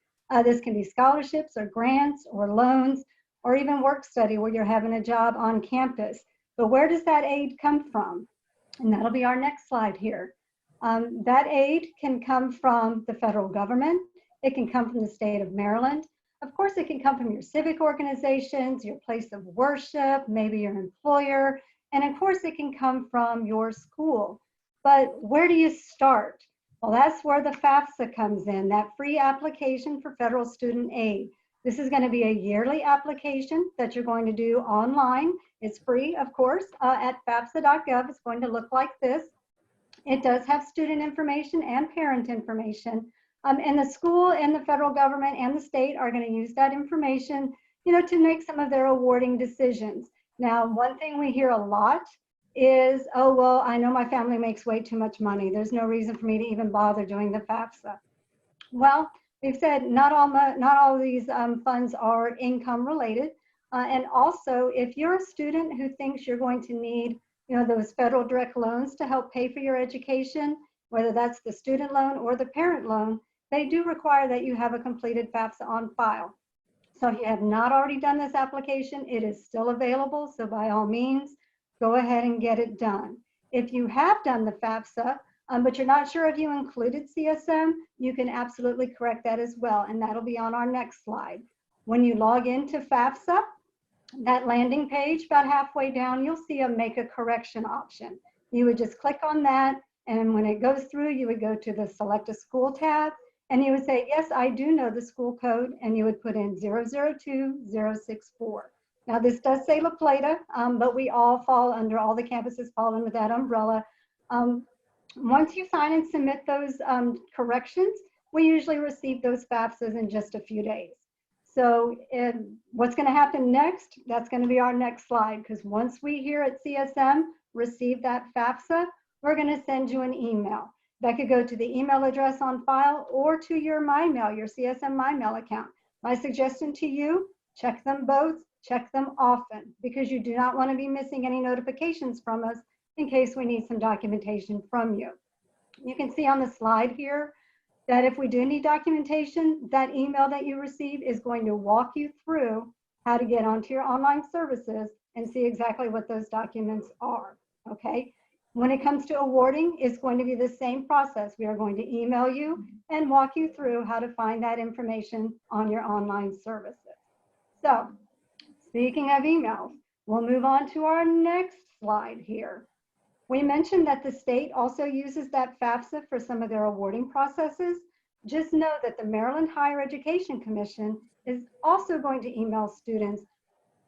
This can be scholarships or grants or loans or even work study where you're having a job on campus. But where does that aid come from? And that'll be our next slide here. That aid can come from the federal government. It can come from the state of Maryland. Of course, it can come from your civic organizations, your place of worship, maybe your employer, and of course, it can come from your school. But where do you start? Well, that's where the FAFSA comes in, that free application for federal student aid. This is going to be a yearly application that you're going to do online. It's free, of course, at FAFSA.gov. It's going to look like this. It does have student information and parent information. And the school and the federal government and the state are going to use that information, to make some of their awarding decisions. Now, one thing we hear a lot is, oh, well, I know my family makes way too much money. There's no reason for me to even bother doing the FAFSA. Well, we've said not all of these funds are income related. And also, if you're a student who thinks you're going to need, those federal direct loans to help pay for your education, whether that's the student loan or the parent loan, they do require that you have a completed FAFSA on file. So if you have not already done this application, it is still available. So by all means, go ahead and get it done. If you have done the FAFSA, but you're not sure if you included CSM, you can absolutely correct that as well. And that'll be on our next slide. When you log into FAFSA, that landing page, about halfway down, you'll see a make a correction option. You would just click on that. And when it goes through, you would go to the select a school tab. And you would say, yes, I do know the school code, and you would put in 002064. Now this does say La Plata, but we all the campuses fall under that umbrella. Once you sign and submit those corrections, we usually receive those FAFSAs in just a few days. So what's gonna happen next? That's gonna be our next slide, because once we here at CSM receive that FAFSA, we're gonna send you an email. That could go to the email address on file or to your MyMail, your CSM MyMail account. My suggestion to you, check them both, check them often, because you do not want to be missing any notifications from us in case we need some documentation from you. You can see on the slide here that if we do need documentation, that email that you receive is going to walk you through how to get onto your online services and see exactly what those documents are, okay? When it comes to awarding, it's going to be the same process. We are going to email you and walk you through how to find that information on your online services. So, speaking of emails, we'll move on to our next slide here. We mentioned that the state also uses that FAFSA for some of their awarding processes. Just know that the Maryland Higher Education Commission is also going to email students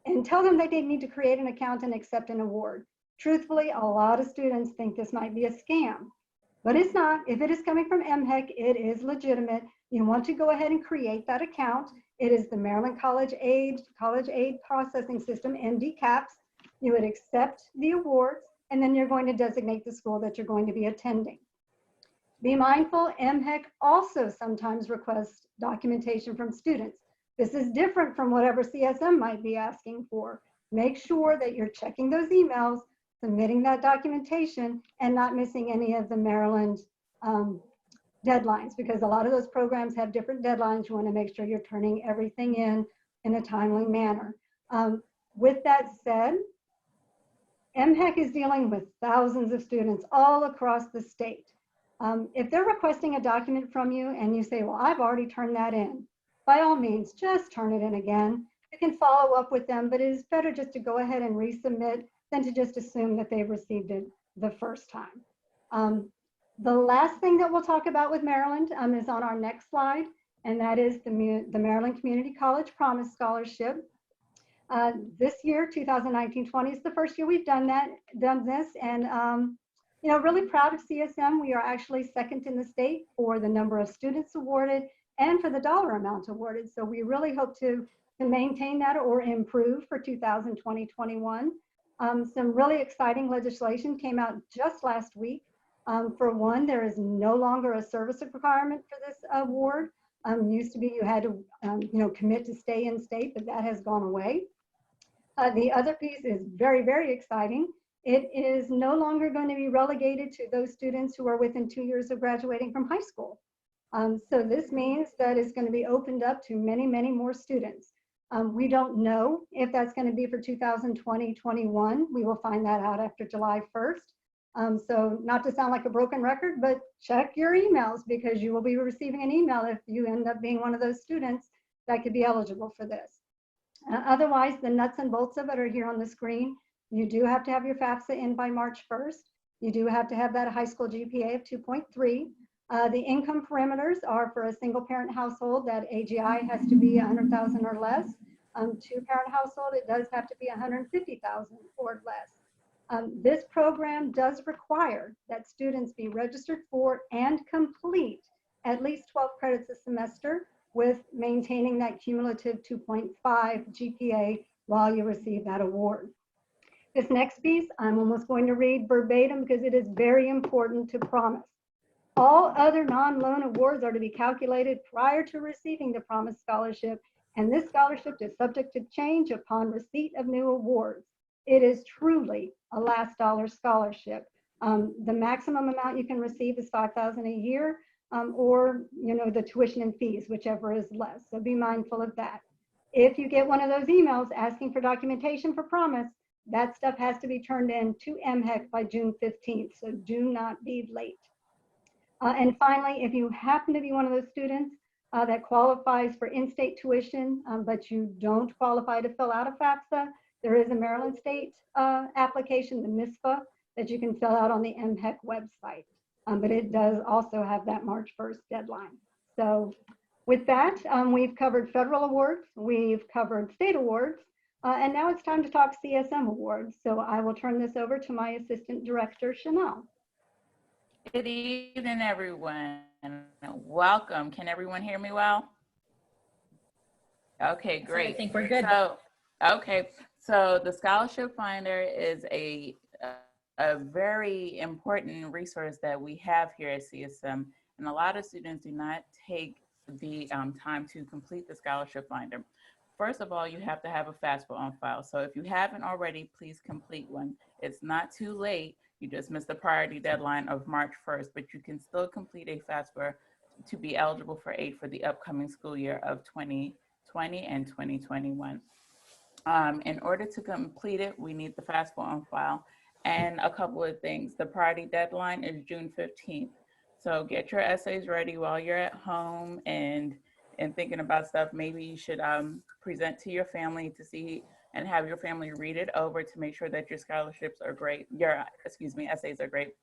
and tell them that they need to create an account and accept an award. Truthfully, a lot of students think this might be a scam, but it's not. If it is coming from MHEC, it is legitimate. You want to go ahead and create that account. It is the Maryland College Aid Processing System, MDCAPS. You would accept the awards, and then you're going to designate the school that you're going to be attending. Be mindful, MHEC also sometimes requests documentation from students. This is different from whatever CSM might be asking for. Make sure that you're checking those emails, submitting that documentation, and not missing any of the Maryland deadlines, because a lot of those programs have different deadlines. You want to make sure you're turning everything in a timely manner. With that said, MHEC is dealing with thousands of students all across the state. If they're requesting a document from you and you say, well, I've already turned that in, by all means, just turn it in again. You can follow up with them, but it is better just to go ahead and resubmit than to just assume that they've received it the first time. The last thing that we'll talk about with Maryland is on our next slide, and that is the Maryland Community College Promise Scholarship. This year, 2019-20 is the first year we've done this, and you know, really proud of CSM. We are actually second in the state for the number of students awarded and for the dollar amount awarded. So we really hope to maintain that or improve for 2020-21. Some really exciting legislation came out just last week. For one, there is no longer a service requirement for this award. Used to be you had to you know, commit to stay in state, but that has gone away. The other piece is very, very exciting. It is no longer going to be relegated to those students who are within 2 years of graduating from high school. So this means that it's going to be opened up to many, many more students. We don't know if that's going to be for 2020-21. We will find that out after July 1st. So not to sound like a broken record, but check your emails, because you will be receiving an email if you end up being one of those students that could be eligible for this. Otherwise, the nuts and bolts of it are here on the screen. You do have to have your FAFSA in by March 1st. You do have to have that high school GPA of 2.3. The income parameters are for a single parent household that AGI has to be 100,000 or less. Two-parent household, it does have to be 150,000 or less. This program does require that students be registered for and complete at least 12 credits a semester, with maintaining that cumulative 2.5 GPA while you receive that award. This next piece, I'm almost going to read verbatim because it is very important to Promise. All other non-loan awards are to be calculated prior to receiving the Promise Scholarship, and this scholarship is subject to change upon receipt of new awards. It is truly a last dollar scholarship. The maximum amount you can receive is $5,000 a year, or you know, the tuition and fees, whichever is less. So be mindful of that. If you get one of those emails asking for documentation for Promise, that stuff has to be turned in to MHEC by June 15th. So do not be late. And finally, if you happen to be one of those students that qualifies for in-state tuition, but you don't qualify to fill out a FAFSA, there is a Maryland State application, the MISFA, that you can fill out on the MHEC website. But it does also have that March 1st deadline. So with that, we've covered federal awards, we've covered state awards, and now it's time to talk CSM awards. So I will turn this over to my Assistant Director, Chanel.
Good evening, everyone. Welcome. Can everyone hear me well? Okay, great.
I think we're good.
So, okay, so the Scholarship Finder is a a very important resource that we have here at CSM, and a lot of students do not take the time to complete the scholarship finder. First of all, you have to have a FAFSA on file. So if you haven't already, please complete one. It's not too late. You just missed the priority deadline of March 1st, but you can still complete a FAFSA to be eligible for aid for the upcoming school year of 2020 and 2021. In order to complete it, we need the FAFSA on file and a couple of things. The priority deadline is June 15th. So get your essays ready while you're at home and thinking about stuff. Maybe you should present to your family to see and have your family read it over to make sure that your scholarships are great, your, essays are great.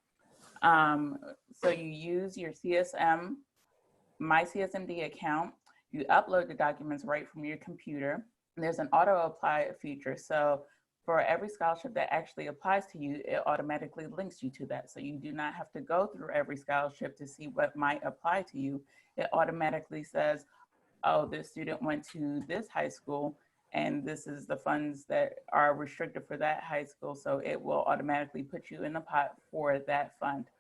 So you use your CSM, My CSMD account. You upload the documents right from your computer. And there's an auto apply feature. So for every scholarship that actually applies to you, it automatically links you to that. So you do not have to go through every scholarship to see what might apply to you. It automatically says, oh, this student went to this high school and this is the funds that are restricted for that high school. So it will automatically put you in the pot for that fund.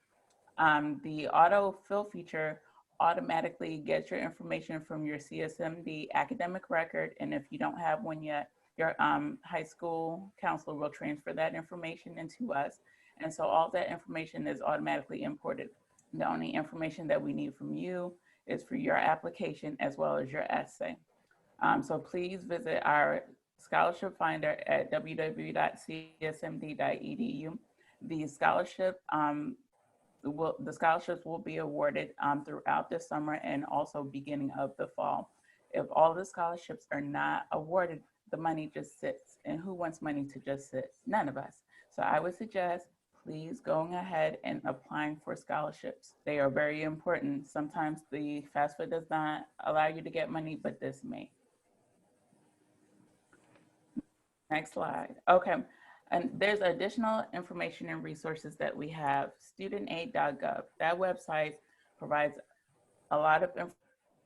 The auto fill feature automatically gets your information from your CSMD academic record. And if you don't have one yet, your high school counselor will transfer that information into us. And so all that information is automatically imported. The only information that we need from you is for your application as well as your essay. So please visit our scholarship finder at www.csmd.edu. The scholarships will be awarded throughout the summer and also beginning of the fall. If all the scholarships are not awarded, the money just sits. And who wants money to just sit? None of us. So I would suggest please going ahead and applying for scholarships. They are very important. Sometimes the FAFSA does not allow you to get money, but this may. Next slide. Okay. And there's additional information and resources that we have. Studentaid.gov. That website provides a lot of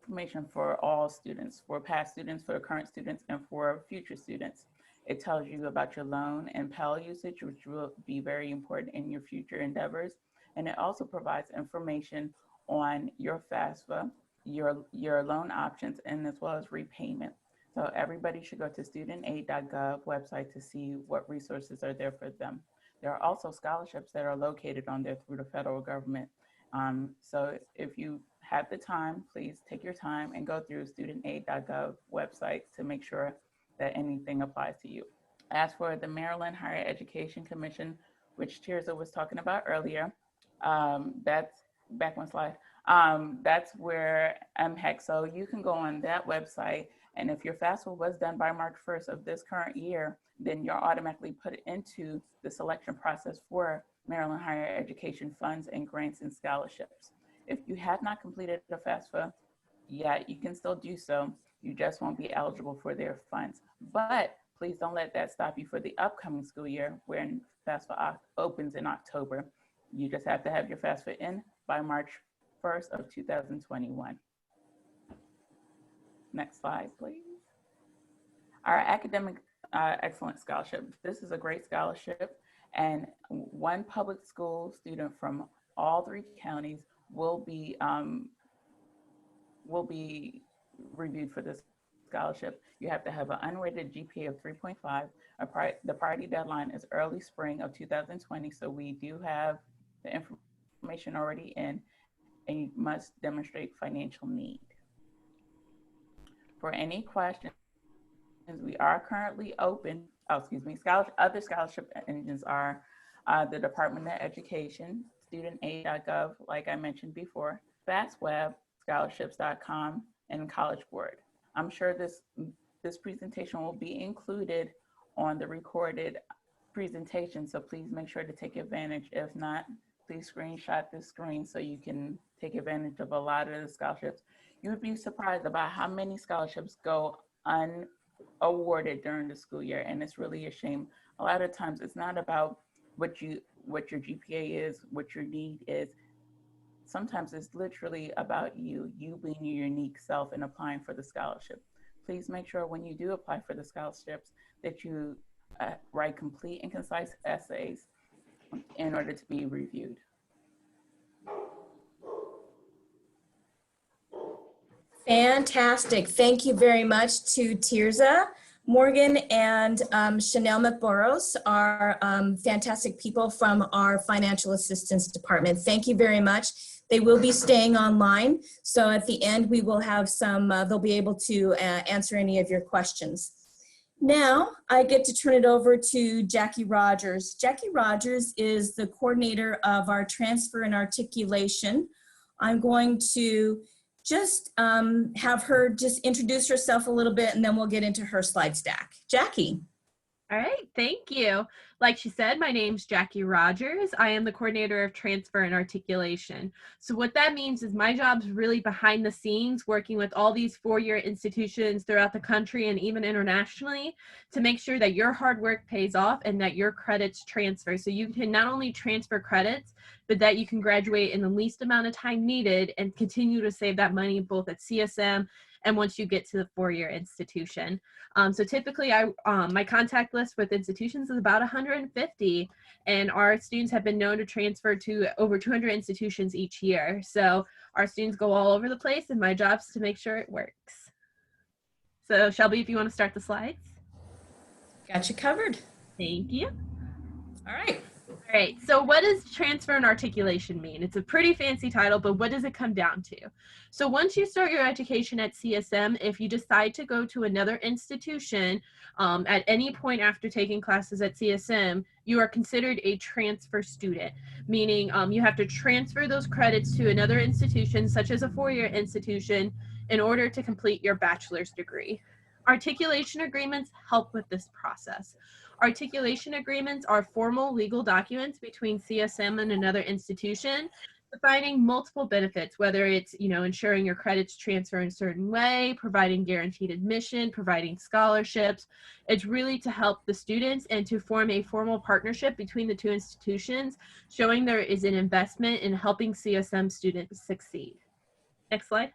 information for all students, for past students, for current students, and for future students. It tells you about your loan and Pell usage, which will be very important in your future endeavors. And it also provides information on your FAFSA, your loan options, and as well as repayment. So everybody should go to studentaid.gov website to see what resources are there for them. There are also scholarships that are located on there through the federal government. So if you have the time, please take your time and go through studentaid.gov website to make sure that anything applies to you. As for the Maryland Higher Education Commission, which Tirza was talking about earlier, that's back one slide. That's where MHEC, so you can go on that website, and if your FAFSA was done by March 1st of this current year, then you're automatically put into the selection process for Maryland Higher Education funds and grants and scholarships. If you have not completed a FAFSA yet, you can still do so. You just won't be eligible for their funds. But please don't let that stop you for the upcoming school year when FAFSA opens in October. You just have to have your FAFSA in by March 1st of 2021. Next slide, please. Our Academic Excellence Scholarship. This is a great scholarship, and one public school student from all 3 counties will be reviewed for this scholarship. You have to have an unrated GPA of 3.5. The priority deadline is early spring of 2020, so we do have the information already in, and you must demonstrate financial need. For any questions, we are currently open, other scholarship engines are the Department of Education, studentaid.gov, like I mentioned before, FastWeb, scholarships.com, and College Board. I'm sure this presentation will be included on the recorded presentation, so please make sure to take advantage. If not, please screenshot this screen so you can take advantage of a lot of the scholarships. You would be surprised about how many scholarships go unawarded during the school year, and it's really a shame. A lot of times it's not about what your GPA is, what your need is. Sometimes it's literally about you being your unique self and applying for the scholarship. Please make sure when you do apply for the scholarships that you write complete and concise essays in order to be reviewed.
Fantastic. Thank you very much to Tirza Morgan and Chanel McBorrows, our fantastic people from our financial assistance department. Thank you very much. They will be staying online. So at the end, we will have some, they'll be able to answer any of your questions. Now I get to turn it over to Jackie Rogers. Jackie Rogers is the coordinator of our transfer and articulation. I'm going to just have her just introduce herself a little bit, and then we'll get into her slide stack. Jackie.
All right, thank you. Like she said, my name's Jackie Rogers. I am the coordinator of transfer and articulation. So what that means is my job's really behind the scenes, working with all these four-year institutions throughout the country and even internationally to make sure that your hard work pays off and that your credits transfer. So you can not only transfer credits, but that you can graduate in the least amount of time needed and continue to save that money both at CSM and once you get to the four-year institution. So typically my contact list with institutions is about 150, and our students have been known to transfer to over 200 institutions each year. So our students go all over the place, and my job is to make sure it works. So Shelby, if you want to start the slides.
Got you covered.
Thank you.
All right.
All right, so what does transfer and articulation mean? It's a pretty fancy title, but what does it come down to? So once you start your education at CSM, if you decide to go to another institution at any point after taking classes at CSM, you are considered a transfer student, meaning you have to transfer those credits to another institution, such as a four-year institution, in order to complete your bachelor's degree. Articulation agreements help with this process. Articulation agreements are formal legal documents between CSM and another institution defining multiple benefits, whether it's, ensuring your credits transfer in a certain way, providing guaranteed admission, providing scholarships. It's really to help the students and to form a formal partnership between the two institutions, showing there is an investment in helping CSM students succeed. Next slide.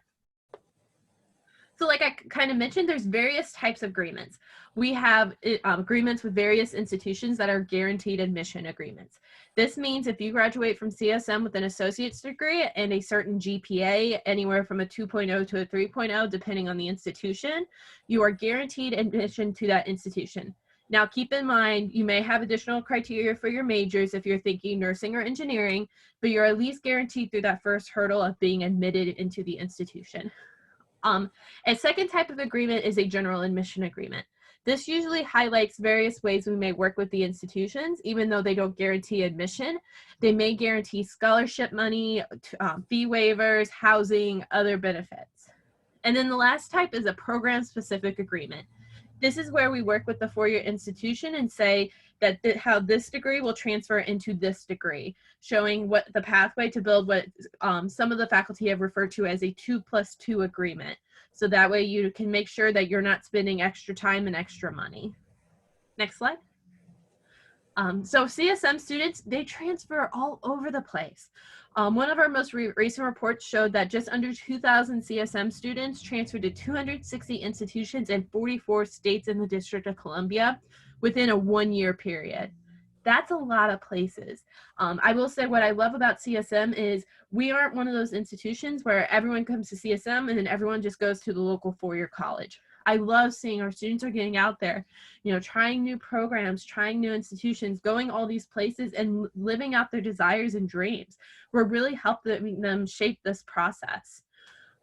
So like I kind of mentioned, there's various types of agreements. We have agreements with various institutions that are guaranteed admission agreements. This means if you graduate from CSM with an associate's degree and a certain GPA, anywhere from a 2.0 to a 3.0, depending on the institution, you are guaranteed admission to that institution. Now, keep in mind, you may have additional criteria for your majors if you're thinking nursing or engineering, but you're at least guaranteed through that first hurdle of being admitted into the institution. A second type of agreement is a general admission agreement. This usually highlights various ways we may work with the institutions, even though they don't guarantee admission. They may guarantee scholarship money, fee waivers, housing, other benefits. And then the last type is a program-specific agreement. This is where we work with the four-year institution and say that how this degree will transfer into this degree, showing what the pathway to build what some of the faculty have referred to as a 2+2 agreement. So that way you can make sure that you're not spending extra time and extra money. Next slide. So CSM students, they transfer all over the place. One of our most recent reports showed that just under 2,000 CSM students transferred to 260 institutions in 44 states in the District of Columbia within a one-year period. That's a lot of places. I will say what I love about CSM is we aren't one of those institutions where everyone comes to CSM and then everyone just goes to the local four-year college. I love seeing our students are getting out there, trying new programs, trying new institutions, going all these places and living out their desires and dreams. We're really helping them shape this process.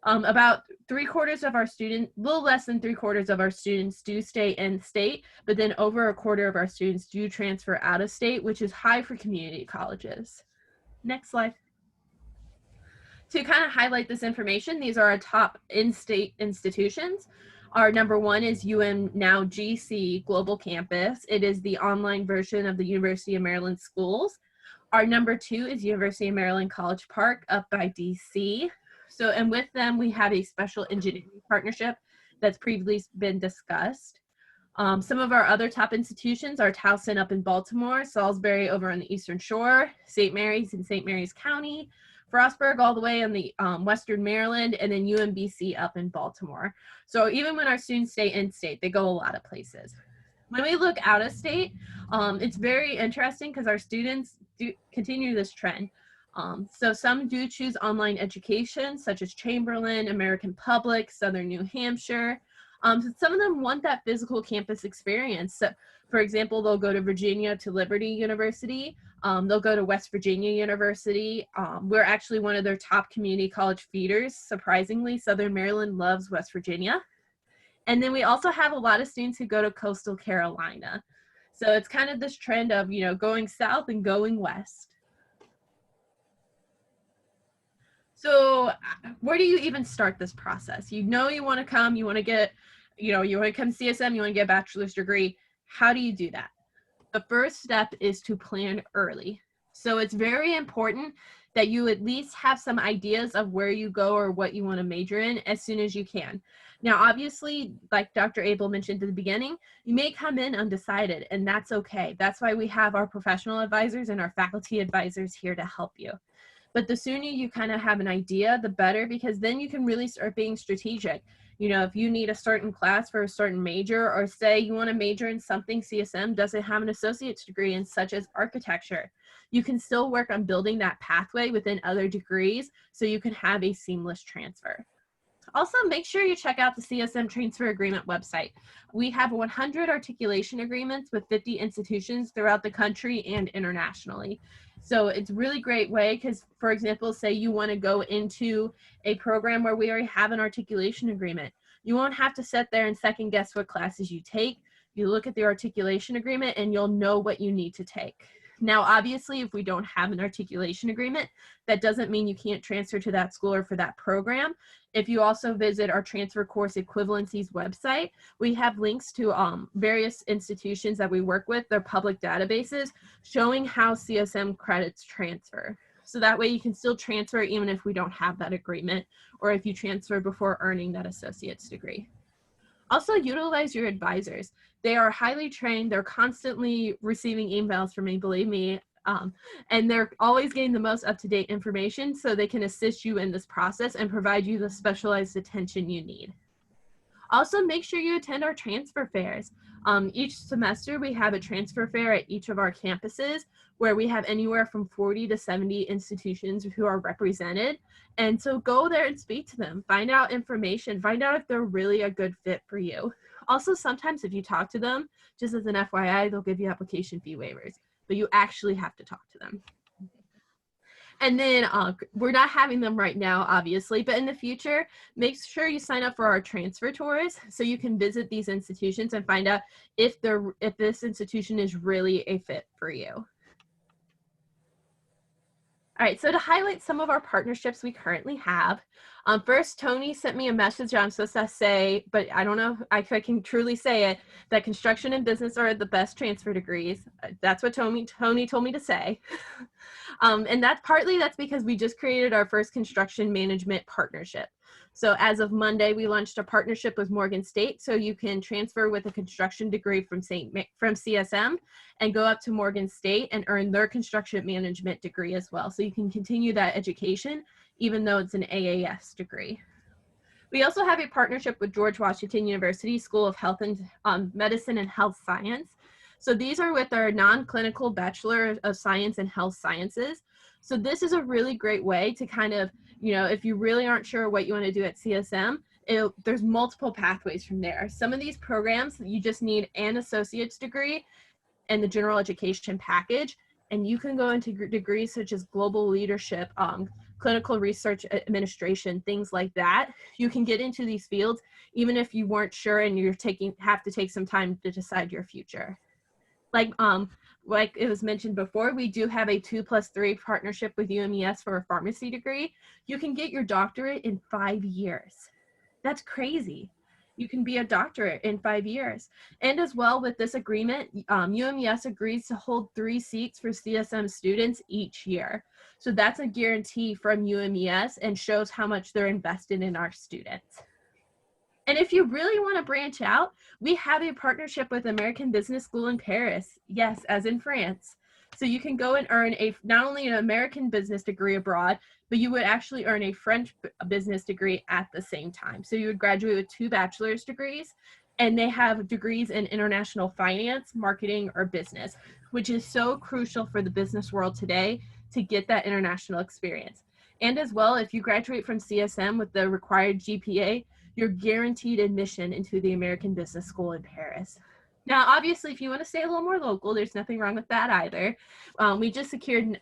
About 3/4 of our students, a little less than 3/4 of our students do stay in state, but then over 1/4 of our students do transfer out of state, which is high for community colleges. Next slide. To kind of highlight this information, these are our top in-state institutions. Our number one is UM-Now GC Global Campus. It is the online version of the University of Maryland schools. Our number two is University of Maryland College Park up by DC. So, and with them, we have a special engineering partnership that's previously been discussed. Some of our other top institutions are Towson up in Baltimore, Salisbury over on the Eastern Shore, St. Mary's in St. Mary's County, Frostburg all the way on the Western Maryland, and then UMBC up in Baltimore. So even when our students stay in state, they go a lot of places. When we look out of state, it's very interesting because our students continue this trend. So some do choose online education, such as Chamberlain, American Public, Southern New Hampshire. Some of them want that physical campus experience. So, for example, they'll go to Virginia to Liberty University. They'll go to West Virginia University. We're actually one of their top community college feeders. Surprisingly, Southern Maryland loves West Virginia. And then we also have a lot of students who go to Coastal Carolina. So it's kind of this trend of, you know, going south and going west. So where do you even start this process? You know you want to come, you want to get, you know, you want to come to CSM, you want to get a bachelor's degree. How do you do that? The first step is to plan early. So it's very important that you at least have some ideas of where you go or what you want to major in as soon as you can. Now, obviously, like Dr. Abel mentioned at the beginning, you may come in undecided, and that's okay. That's why we have our professional advisors and our faculty advisors here to help you. But the sooner you kind of have an idea, the better, because then you can really start being strategic. You know, if you need a certain class for a certain major, or say you want to major in something CSM doesn't have an associate's degree in, such as architecture, you can still work on building that pathway within other degrees so you can have a seamless transfer. Also, make sure you check out the CSM Transfer Agreement website. We have 100 articulation agreements with 50 institutions throughout the country and internationally. So it's a really great way because, for example, say you want to go into a program where we already have an articulation agreement. You won't have to sit there and second guess what classes you take. You look at the articulation agreement and you'll know what you need to take. Now, obviously, if we don't have an articulation agreement, that doesn't mean you can't transfer to that school or for that program. If you also visit our transfer course equivalencies website, we have links to various institutions that we work with, their public databases, showing how CSM credits transfer. So that way you can still transfer even if we don't have that agreement, or if you transfer before earning that associate's degree. Also, utilize your advisors. They are highly trained. They're constantly receiving emails from me, believe me, and they're always getting the most up-to-date information so they can assist you in this process and provide you the specialized attention you need. Also, make sure you attend our transfer fairs. Each semester, we have a transfer fair at each of our campuses where we have anywhere from 40 to 70 institutions who are represented. And so go there and speak to them, find out information, find out if they're really a good fit for you. Also, sometimes if you talk to them, just as an FYI, they'll give you application fee waivers, but you actually have to talk to them. And then we're not having them right now, obviously, but in the future, make sure you sign up for our transfer tours so you can visit these institutions and find out if this institution is really a fit for you. All right, so to highlight some of our partnerships we currently have, first, Tony sent me a message I'm supposed to say, but I don't know if I can truly say it, that construction and business are the best transfer degrees. That's what Tony told me to say. And that's because we just created our first construction management partnership. So as of Monday, we launched a partnership with Morgan State, so you can transfer with a construction degree from CSM and go up to Morgan State and earn their construction management degree as well. So you can continue that education, even though it's an AAS degree. We also have a partnership with George Washington University School of Health and Medicine and Health Science. So these are with our non-clinical Bachelor of Science in Health Sciences. So this is a really great way to kind of, you know, if you really aren't sure what you want to do at CSM, there's multiple pathways from there. Some of these programs, you just need an associate's degree and the general education package, and you can go into degrees such as global leadership, clinical research administration, things like that. You can get into these fields even if you weren't sure and you're have to take some time to decide your future. Like it was mentioned before, we do have a 2+3 partnership with UMES for a pharmacy degree. You can get your doctorate in 5 years. That's crazy. You can be a doctorate in 5 years. And as well with this agreement, UMES agrees to hold 3 seats for CSM students each year. So that's a guarantee from UMES and shows how much they're invested in our students. And if you really want to branch out, we have a partnership with American Business School in Paris. Yes, as in France. So you can go and earn not only an American business degree abroad, but you would actually earn a French business degree at the same time. So you would graduate with 2 bachelor's degrees and they have degrees in international finance, marketing, or business, which is so crucial for the business world today to get that international experience. And as well, if you graduate from CSM with the required GPA, you're guaranteed admission into the American Business School in Paris. Now, obviously, if you want to stay a little more local, there's nothing wrong with that either. We just secured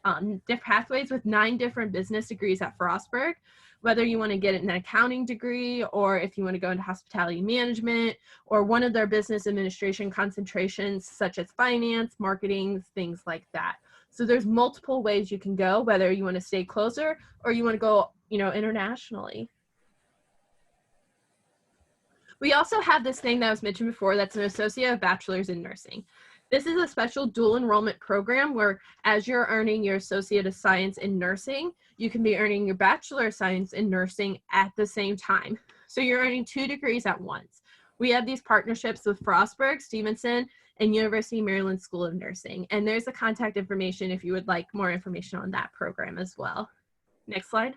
pathways with 9 different business degrees at Frostburg, whether you want to get an accounting degree or if you want to go into hospitality management or one of their business administration concentrations such as finance, marketing, things like that. So there's multiple ways you can go, whether you want to stay closer or you want to go, internationally. We also have this thing that was mentioned before that's an Associate of Bachelors in Nursing. This is a special dual enrollment program where as you're earning your Associate of Science in Nursing, you can be earning your Bachelor of Science in Nursing at the same time. So you're earning 2 degrees at once. We have these partnerships with Frostburg, Stevenson, and University of Maryland School of Nursing. And there's the contact information if you would like more information on that program as well. Next slide.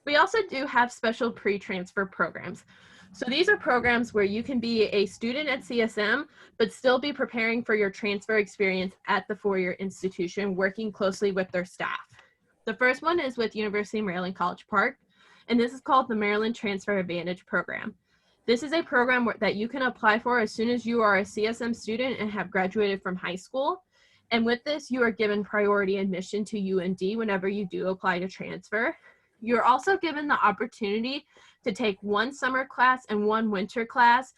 We also do have special pre-transfer programs. So these are programs where you can be a student at CSM, but still be preparing for your transfer experience at the four-year institution, working closely with their staff. The first one is with University of Maryland College Park, and this is called the Maryland Transfer Advantage Program. This is a program that you can apply for as soon as you are a CSM student and have graduated from high school. And with this, you are given priority admission to UMD whenever you do apply to transfer. You're also given the opportunity to take 1 summer class and 1 winter class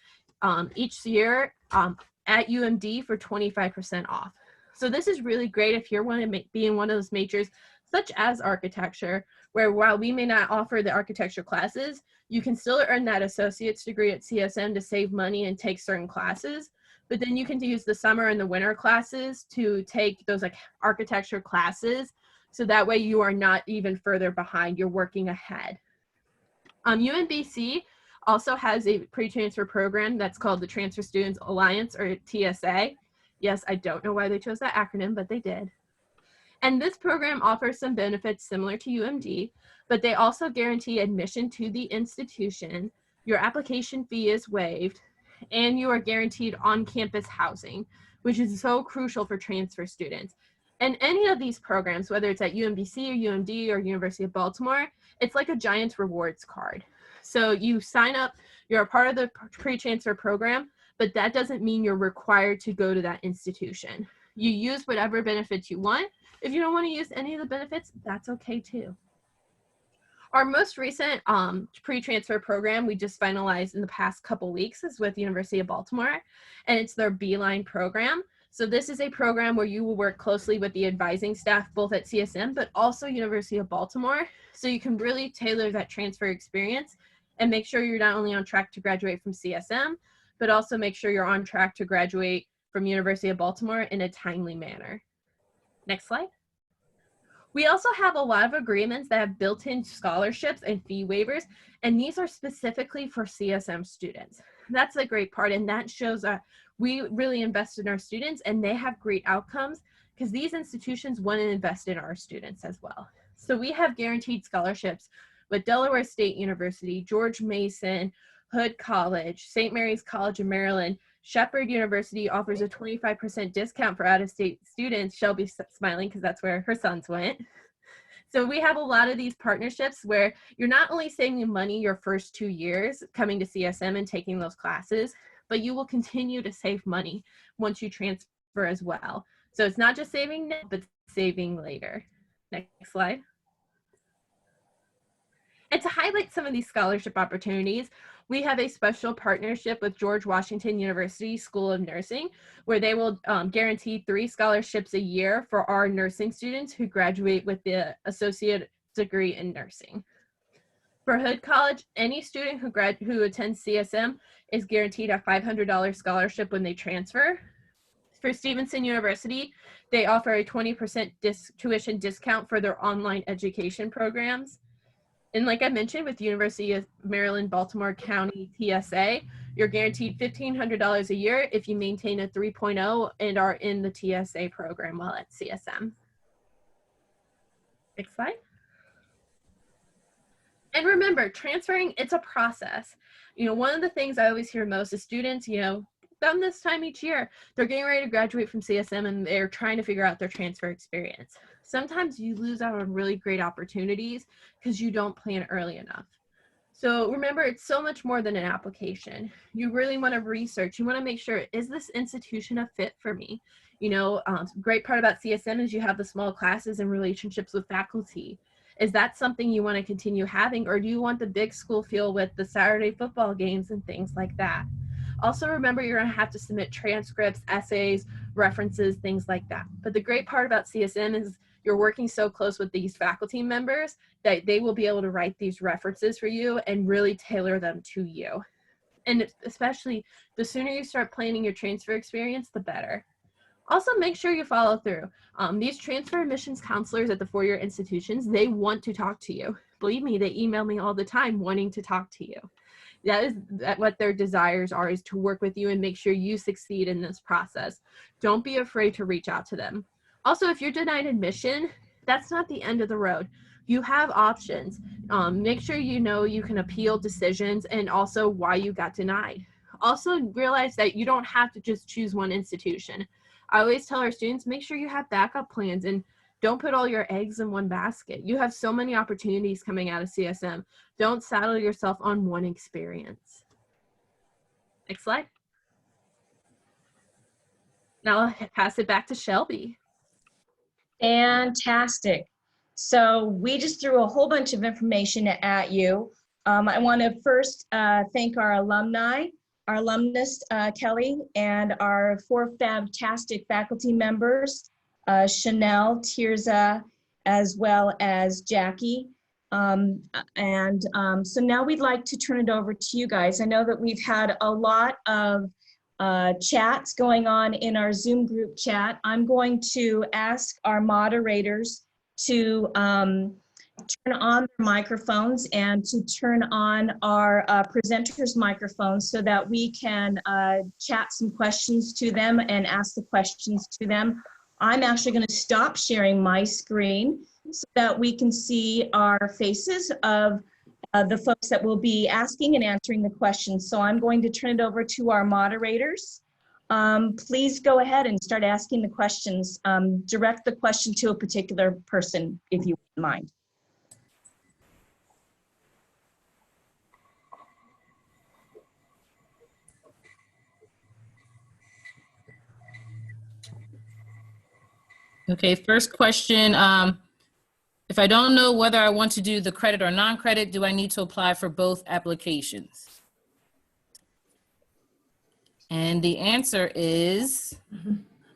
each year at UMD for 25% off. So this is really great if you want to be in one of those majors such as architecture, where while we may not offer the architecture classes, you can still earn that associate's degree at CSM to save money and take certain classes. But then you can use the summer and the winter classes to take those like architecture classes. So that way you are not even further behind, you're working ahead. UMBC also has a pre-transfer program that's called the Transfer Students Alliance, or TSA. Yes, I don't know why they chose that acronym, but they did. And this program offers some benefits similar to UMD, but they also guarantee admission to the institution, your application fee is waived, and you are guaranteed on-campus housing, which is so crucial for transfer students. And any of these programs, whether it's at UMBC or UMD or University of Baltimore, it's like a giant rewards card. So you sign up, you're a part of the pre-transfer program, but that doesn't mean you're required to go to that institution. You use whatever benefits you want. If you don't want to use any of the benefits, that's okay too. Our most recent pre-transfer program we just finalized in the past couple weeks is with the University of Baltimore, and it's their Beeline program. So this is a program where you will work closely with the advising staff, both at CSM, but also University of Baltimore. So you can really tailor that transfer experience and make sure you're not only on track to graduate from CSM, but also make sure you're on track to graduate from University of Baltimore in a timely manner. Next slide. We also have a lot of agreements that have built-in scholarships and fee waivers, and these are specifically for CSM students. That's the great part, and that shows that we really invest in our students and they have great outcomes because these institutions want to invest in our students as well. So we have guaranteed scholarships with Delaware State University, George Mason, Hood College, St. Mary's College of Maryland. Shepherd University offers a 25% discount for out-of-state students. Shelby's smiling because that's where her sons went. So we have a lot of these partnerships where you're not only saving money your first 2 years coming to CSM and taking those classes, but you will continue to save money once you transfer as well. So it's not just saving now, but saving later. Next slide. And to highlight some of these scholarship opportunities, we have a special partnership with George Washington University School of Nursing, where they will guarantee 3 scholarships a year for our nursing students who graduate with the associate degree in nursing. For Hood College, any student who attends CSM is guaranteed a $500 scholarship when they transfer. For Stevenson University, they offer a 20% tuition discount for their online education programs. And like I mentioned, with University of Maryland, Baltimore County TSA, you're guaranteed $1,500 a year if you maintain a 3.0 and are in the TSA program while at CSM. Next slide. And remember, transferring, it's a process. One of the things I always hear most is students, about this time each year, they're getting ready to graduate from CSM and they're trying to figure out their transfer experience. Sometimes you lose out on really great opportunities because you don't plan early enough. So remember, it's so much more than an application. You really want to research. You want to make sure, is this institution a fit for me? Great part about CSM is you have the small classes and relationships with faculty. Is that something you want to continue having, or do you want the big school feel with the Saturday football games and things like that? Also remember, you're going to have to submit transcripts, essays, references, things like that. But the great part about CSM is you're working so close with these faculty members that they will be able to write these references for you and really tailor them to you. And especially the sooner you start planning your transfer experience, the better. Also, make sure you follow through. These transfer admissions counselors at the four-year institutions, they want to talk to you. Believe me, they email me all the time wanting to talk to you. That is what their desires are, is to work with you and make sure you succeed in this process. Don't be afraid to reach out to them. Also, if you're denied admission, that's not the end of the road. You have options. Make sure you know you can appeal decisions and also why you got denied. Also, realize that you don't have to just choose one institution. I always tell our students, make sure you have backup plans and don't put all your eggs in one basket. You have so many opportunities coming out of CSM. Don't saddle yourself on one experience. Next slide. Now I'll pass it back to Shelby.
Fantastic. So we just threw a whole bunch of information at you. I want to first thank our alumni, our alumnus, Kelly, and our four fantastic faculty members, Chanel, Tirza, as well as Jackie. So now we'd like to turn it over to you guys. I know that we've had a lot of chats going on in our Zoom group chat. I'm going to ask our moderators to turn on their microphones and to turn on our presenters' microphones so that we can chat some questions to them and ask the questions to them. I'm actually going to stop sharing my screen so that we can see our faces of the folks that will be asking and answering the questions. So I'm going to turn it over to our moderators. Please go ahead and start asking the questions. Direct the question to a particular person if you wouldn't mind.
Okay, first question. If I don't know whether I want to do the credit or non-credit, do I need to apply for both applications? And the answer is,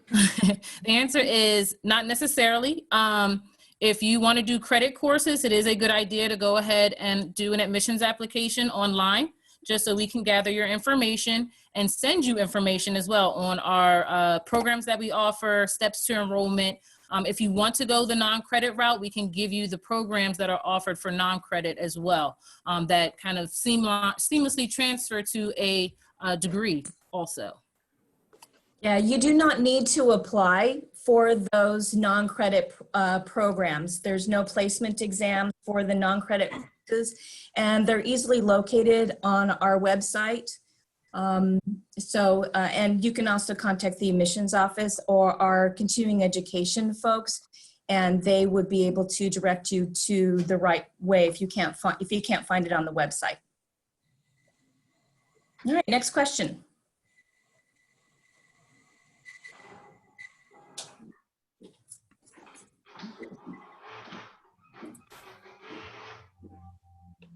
the answer is not necessarily. If you want to do credit courses, it is a good idea to go ahead and do an admissions application online, just so we can gather your information and send you information as well on our programs that we offer, steps to enrollment. If you want to go the non-credit route, we can give you the programs that are offered for non-credit as well, that kind of seamlessly transfer to a degree also.
Yeah, you do not need to apply for those non-credit programs. There's no placement exam for the non-credit courses, and they're easily located on our website. And you can also contact the admissions office or our continuing education folks, and they would be able to direct you to the right way if you can't find it on the website. All right, next question.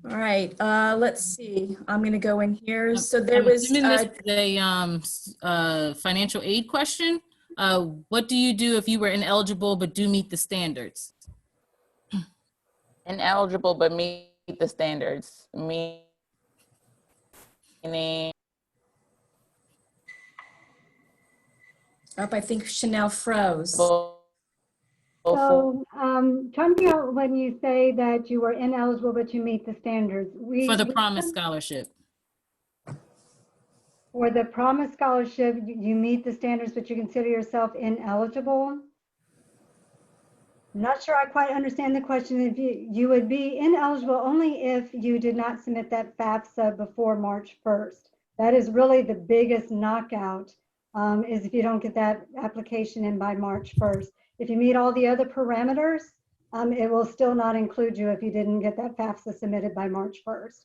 All right, let's see. I'm going to go in here. So there was
a financial aid question. What do you do if you were ineligible but do meet the standards?
Ineligible but meet the standards, meaning
I think Chanel froze.
So tell me when you say that you were ineligible but you meet the standards.
For the Promise Scholarship.
For the Promise Scholarship, you meet the standards but you consider yourself ineligible? I'm not sure I quite understand the question. If you would be ineligible only if you did not submit that FAFSA before March 1st. That is really the biggest knockout, is if you don't get that application in by March 1st. If you meet all the other parameters, it will still not include you if you didn't get that FAFSA submitted by March 1st.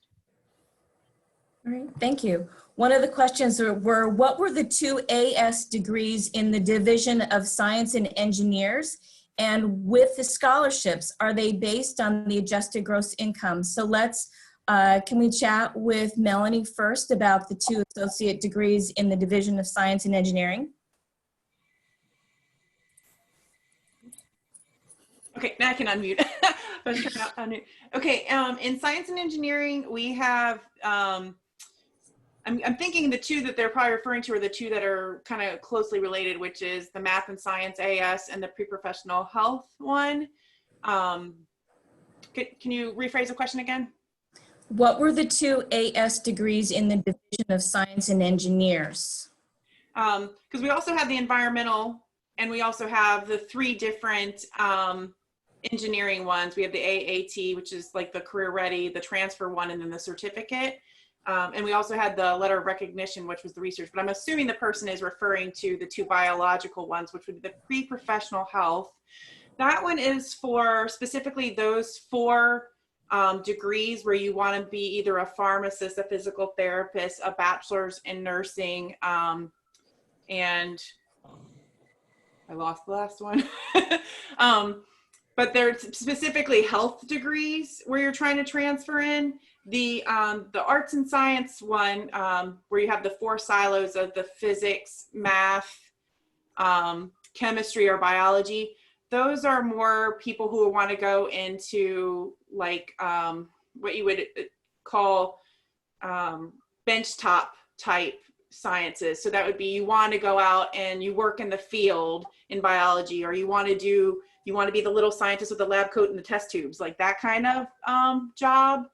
All right, thank you. One of the questions were, what were the 2 AS degrees in the Division of Science and Engineers? And with the scholarships, are they based on the adjusted gross income? So can we chat with Melanie first about the 2 associate degrees in the Division of Science and Engineering?
Okay, now I can unmute. Okay, in science and engineering, we have, I'm thinking the 2 that they're probably referring to are the 2 that are kind of closely related, which is the math and science AS and the pre-professional health one. Can you rephrase the question again?
What were the 2 AS degrees in the Division of Science and Engineers?
Because we also have the environmental, and we also have the 3 different engineering ones. We have the AAT, which is like the career ready, the transfer one, and then the certificate. And we also had the letter of recognition, which was the research, but I'm assuming the person is referring to the 2 biological ones, which would be the pre-professional health. That one is for specifically those 4 degrees where you want to be either a pharmacist, a physical therapist, a bachelor's in nursing, and I lost the last one. But they're specifically health degrees where you're trying to transfer in. The arts and science one, where you have the 4 silos of the physics, math, chemistry, or biology, those are more people who want to go into like what you would call benchtop type sciences. So that would be, you want to go out and you work in the field in biology, or you want to be the little scientist with the lab coat and the test tubes, like that kind of job.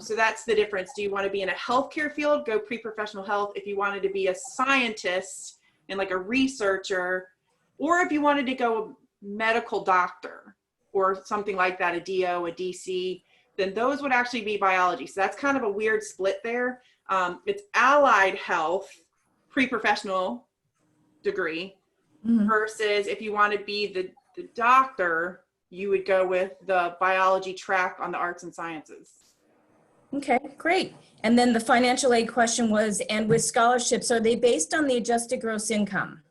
So that's the difference. Do you want to be in a healthcare field? Go pre-professional health. If you wanted to be a scientist and like a researcher, or if you wanted to go medical doctor or something like that, a DO, a DC, then those would actually be biology. So that's kind of a weird split there. It's allied health, pre-professional degree, versus if you want to be the doctor, you would go with the biology track on the arts and sciences.
Okay, great. And then the financial aid question was, and with scholarships, are they based on the adjusted gross income?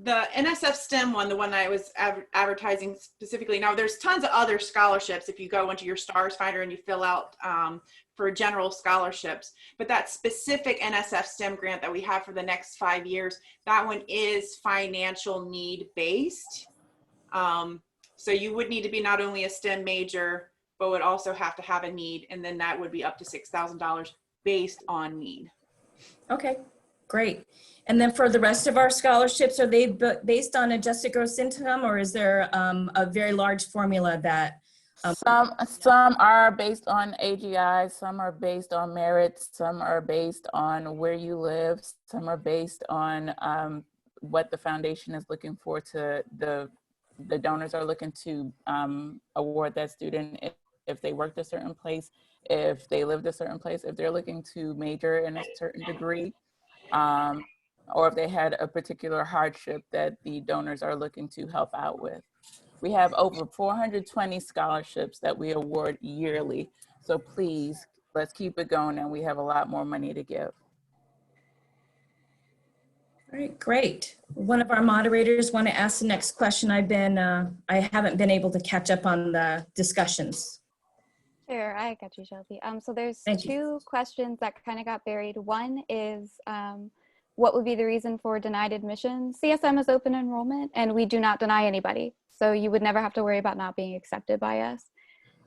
The NSF STEM one, the one I was advertising specifically. Now there's tons of other scholarships if you go into your STARS Finder and you fill out for general scholarships, but that specific NSF STEM grant that we have for the next 5 years, that one is financial need based. So you would need to be not only a STEM major, but would also have to have a need, and then that would be up to $6,000 based on need.
Okay, great. And then for the rest of our scholarships, are they based on adjusted gross income, or is there a very large formula that?
Some are based on AGI, some are based on merit, some are based on where you live, some are based on what the foundation is looking for to the donors are looking to award that student if they worked a certain place, if they lived a certain place, if they're looking to major in a certain degree, or if they had a particular hardship that the donors are looking to help out with. We have over 420 scholarships that we award yearly. So please, let's keep it going, and we have a lot more money to give.
All right, great. One of our moderators want to ask the next question. I haven't been able to catch up on the discussions.
Sure, I got you, Shelby. So there's
Thank you.
2 questions that kind of got buried. One is, what would be the reason for denied admission? CSM is open enrollment, and we do not deny anybody. So you would never have to worry about not being accepted by us.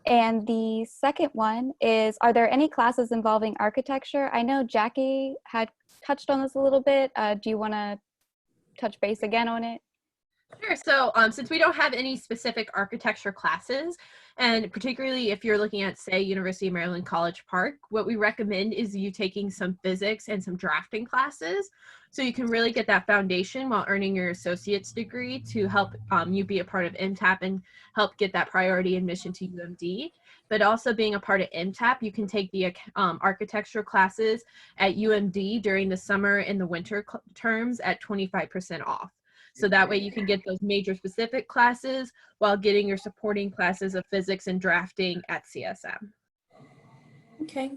And the second one is, are there any classes involving architecture? I know Jackie had touched on this a little bit. Do you want to touch base again on it?
Sure. So since we don't have any specific architecture classes, And particularly if you're looking at, say, University of Maryland College Park, what we recommend is you taking some physics and some drafting classes so you can really get that foundation while earning your associate's degree to help you be a part of MTAP and help get that priority admission to UMD. But also being a part of MTAP, you can take the architecture classes at UMD during the summer and the winter terms at 25% off. So that way you can get those major specific classes while getting your supporting classes of physics and drafting at CSM.
Okay.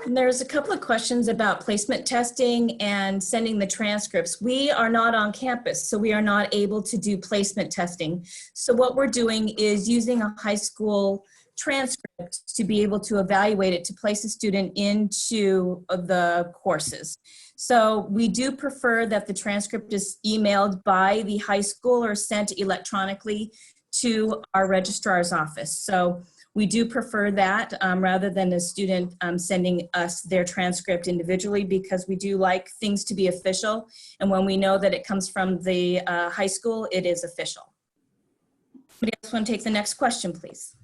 And there's a couple of questions about placement testing and sending the transcripts. We are not on campus, so we are not able to do placement testing. So what we're doing is using a high school transcript to be able to evaluate it to place a student into the courses. So we do prefer that the transcript is emailed by the high school or sent electronically to our registrar's office. So we do prefer that rather than a student sending us their transcript individually, because we do like things to be official. And when we know that it comes from the high school, it is official. Somebody else want to take the next question, please?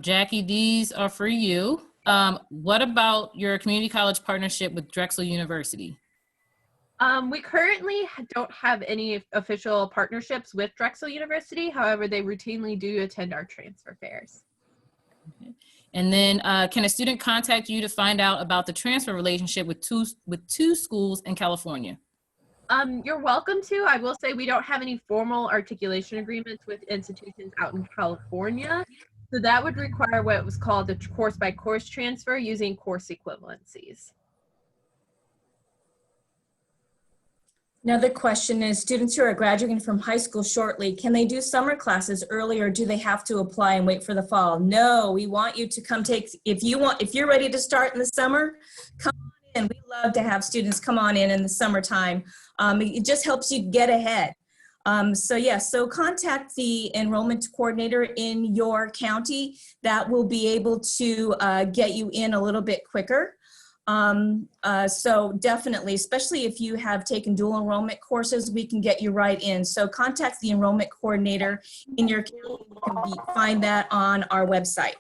Jackie, these are for you. What about your community college partnership with Drexel University?
We currently don't have any official partnerships with Drexel University. However, they routinely do attend our transfer fairs.
Okay. And then can a student contact you to find out about the transfer relationship with two schools in California?
You're welcome to. I will say we don't have any formal articulation agreements with institutions out in California. So that would require what was called a course by course transfer using course equivalencies.
Another question is, students who are graduating from high school shortly, can they do summer classes early, or do they have to apply and wait for the fall? No, we want you to come take, if you're ready to start in the summer, come on in. We love to have students come on in the summertime. It just helps you get ahead. So contact the enrollment coordinator in your county. That will be able to get you in a little bit quicker. So definitely, especially if you have taken dual enrollment courses, we can get you right in. So contact the enrollment coordinator in your county. You can find that on our website.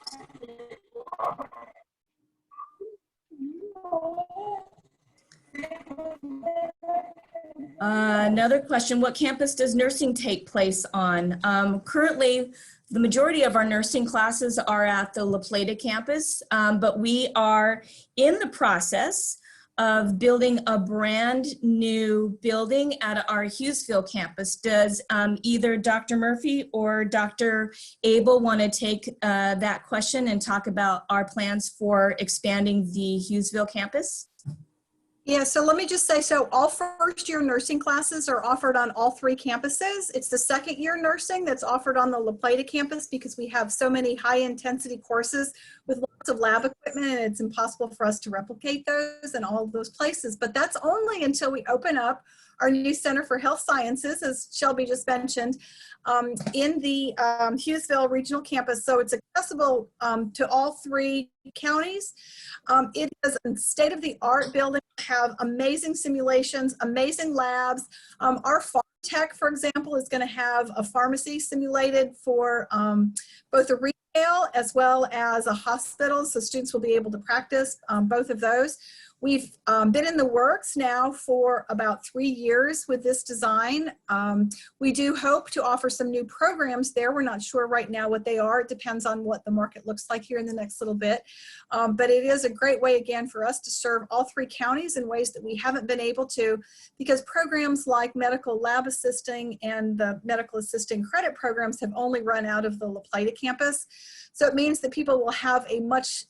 Another question, what campus does nursing take place on? Currently, the majority of our nursing classes are at the La Plata campus, but we are in the process of building a brand new building at our Hughesville campus. Does either Dr. Murphy or Dr. Abel want to take that question and talk about our plans for expanding the Hughesville campus?
Yeah, so let me just say, so all first-year nursing classes are offered on all three campuses. It's the second-year nursing that's offered on the La Plata campus because we have so many high-intensity courses with lots of lab equipment, and it's impossible for us to replicate those in all of those places. But that's only until we open up our new Center for Health Sciences, as Shelby just mentioned, in the Hughesville Regional Campus. So it's accessible to all three counties. It is a state-of-the-art building, have amazing simulations, amazing labs. Our Pharm Tech, for example, is going to have a pharmacy simulated for both a retail as well as a hospital, so students will be able to practice both of those. We've been in the works now for about 3 years with this design. We do hope to offer some new programs there. We're not sure right now what they are. It depends on what the market looks like here in the next little bit. But it is a great way, again, for us to serve all three counties in ways that we haven't been able to, because programs like medical lab assisting and the medical assisting credit programs have only run out of the La Plata campus. So it means that people will have a much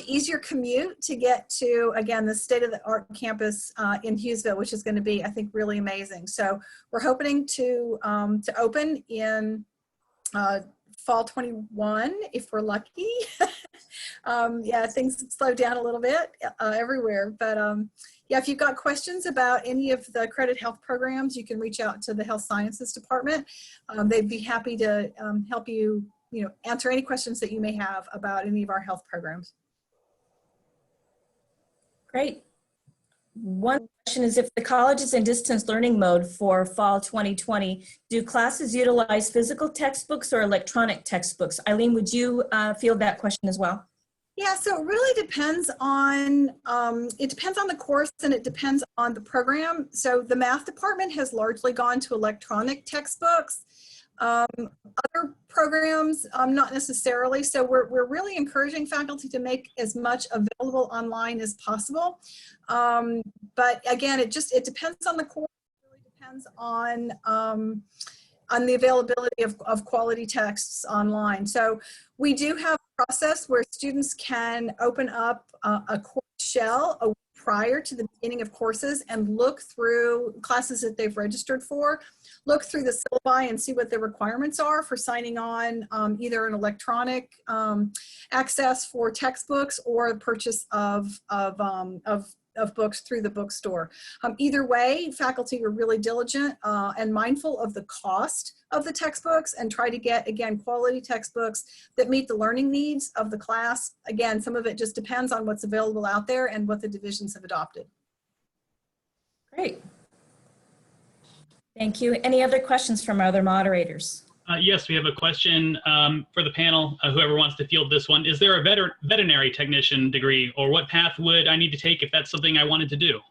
easier commute to get to, again, the state-of-the-art campus in Hughesville, which is going to be, I think, really amazing. So we're hoping to open in fall 21, if we're lucky. Yeah, things slow down a little bit everywhere. But yeah, if you've got questions about any of the credit health programs, you can reach out to the Health Sciences Department. They'd be happy to help you, answer any questions that you may have about any of our health programs.
Great. One question is, if the college is in distance learning mode for fall 2020, do classes utilize physical textbooks or electronic textbooks? Eileen, would you field that question as well?
Yeah, so it really depends on, the course and it depends on the program. So the math department has largely gone to electronic textbooks. Other programs, not necessarily. So we're really encouraging faculty to make as much available online as possible. But again, it depends on the course. It really depends on the availability of quality texts online. So we do have a process where students can open up a course shell a week prior to the beginning of courses and look through classes that they've registered for, look through the syllabi and see what the requirements are for signing on either an electronic access for textbooks or the purchase of books through the bookstore. Either way, faculty are really diligent and mindful of the cost of the textbooks and try to get, again, quality textbooks that meet the learning needs of the class. Again, some of it just depends on what's available out there and what the divisions have adopted.
Great. Thank you. Any other questions from our other moderators?
Yes, we have a question for the panel, whoever wants to field this one. Is there a veterinary technician degree, or what path would I need to take if that's something I wanted to do?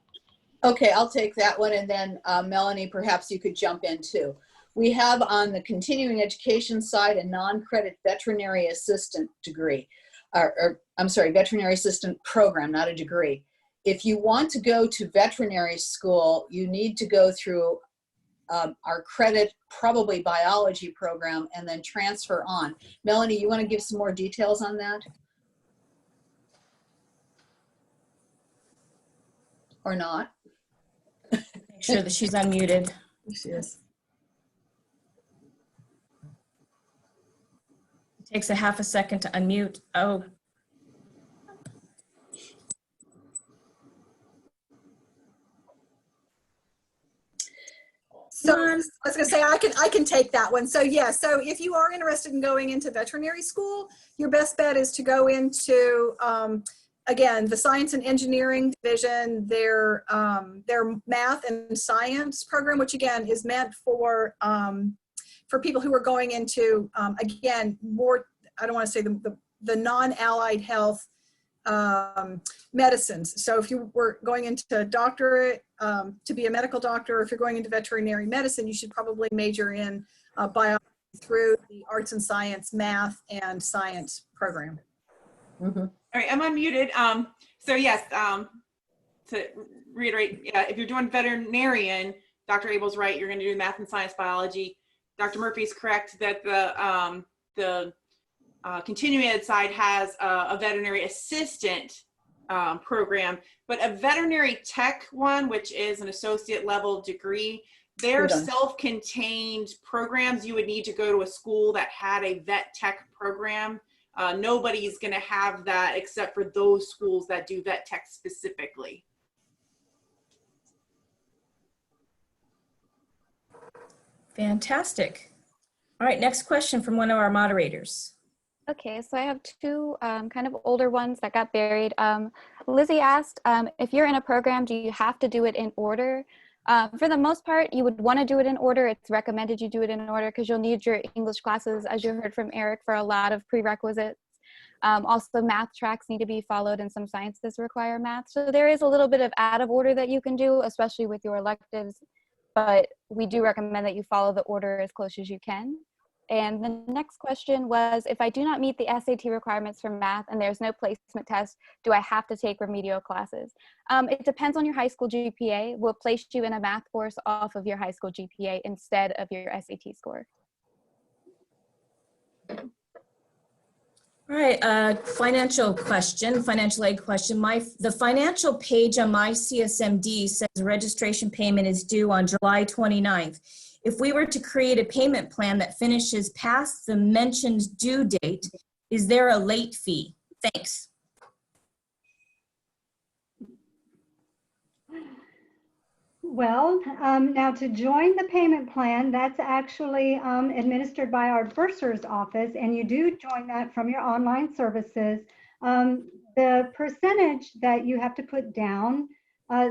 Okay, I'll take that one, and then Melanie, perhaps you could jump in too. We have on the continuing education side a non-credit veterinary assistant degree, I'm sorry, veterinary assistant program, not a degree. If you want to go to veterinary school, you need to go through our credit, probably biology program, and then transfer on. Melanie, you want to give some more details on that? Or not?
Make sure that she's unmuted.
She is.
It takes a half a second to unmute. Oh.
So I was going to say, I can take that one. So yeah, so if you are interested in going into veterinary school, your best bet is to go into, again, the science and engineering division, their math and science program, which again is meant for people who are going into, again, more, I don't want to say the non-allied health medicines. So if you were going into doctorate to be a medical doctor, or if you're going into veterinary medicine, you should probably major in biology through the arts and science, math and science program.
Mm-hmm.
All right, I'm unmuted. So yes, to reiterate, if you're doing veterinarian, Dr. Abel's right, you're going to do math and science biology. Dr. Murphy's correct that the continuing ed side has a veterinary assistant program, but a veterinary tech one, which is an associate level degree, they're self-contained programs. You would need to go to a school that had a vet tech program. Nobody's going to have that except for those schools that do vet tech specifically.
Fantastic. All right, next question from one of our moderators.
Okay, so I have two kind of older ones that got buried. Lizzie asked, if you're in a program, do you have to do it in order? For the most part, you would want to do it in order. It's recommended you do it in order because you'll need your English classes, as you heard from Eric, for a lot of prerequisites. Also, math tracks need to be followed, and some sciences require math. So there is a little bit of out of order that you can do, especially with your electives, but we do recommend that you follow the order as close as you can. And the next question was, if I do not meet the SAT requirements for math and there's no placement test, do I have to take remedial classes? It depends on your high school GPA. We'll place you in a math course off of your high school GPA instead of your SAT score.
All right, financial aid question. The financial page on my CSMD says registration payment is due on July 29th. If we were to create a payment plan that finishes past the mentioned due date, is there a late fee? Thanks.
Well, now to join the payment plan, that's actually administered by our bursar's office, and you do join that from your online services. The percentage that you have to put down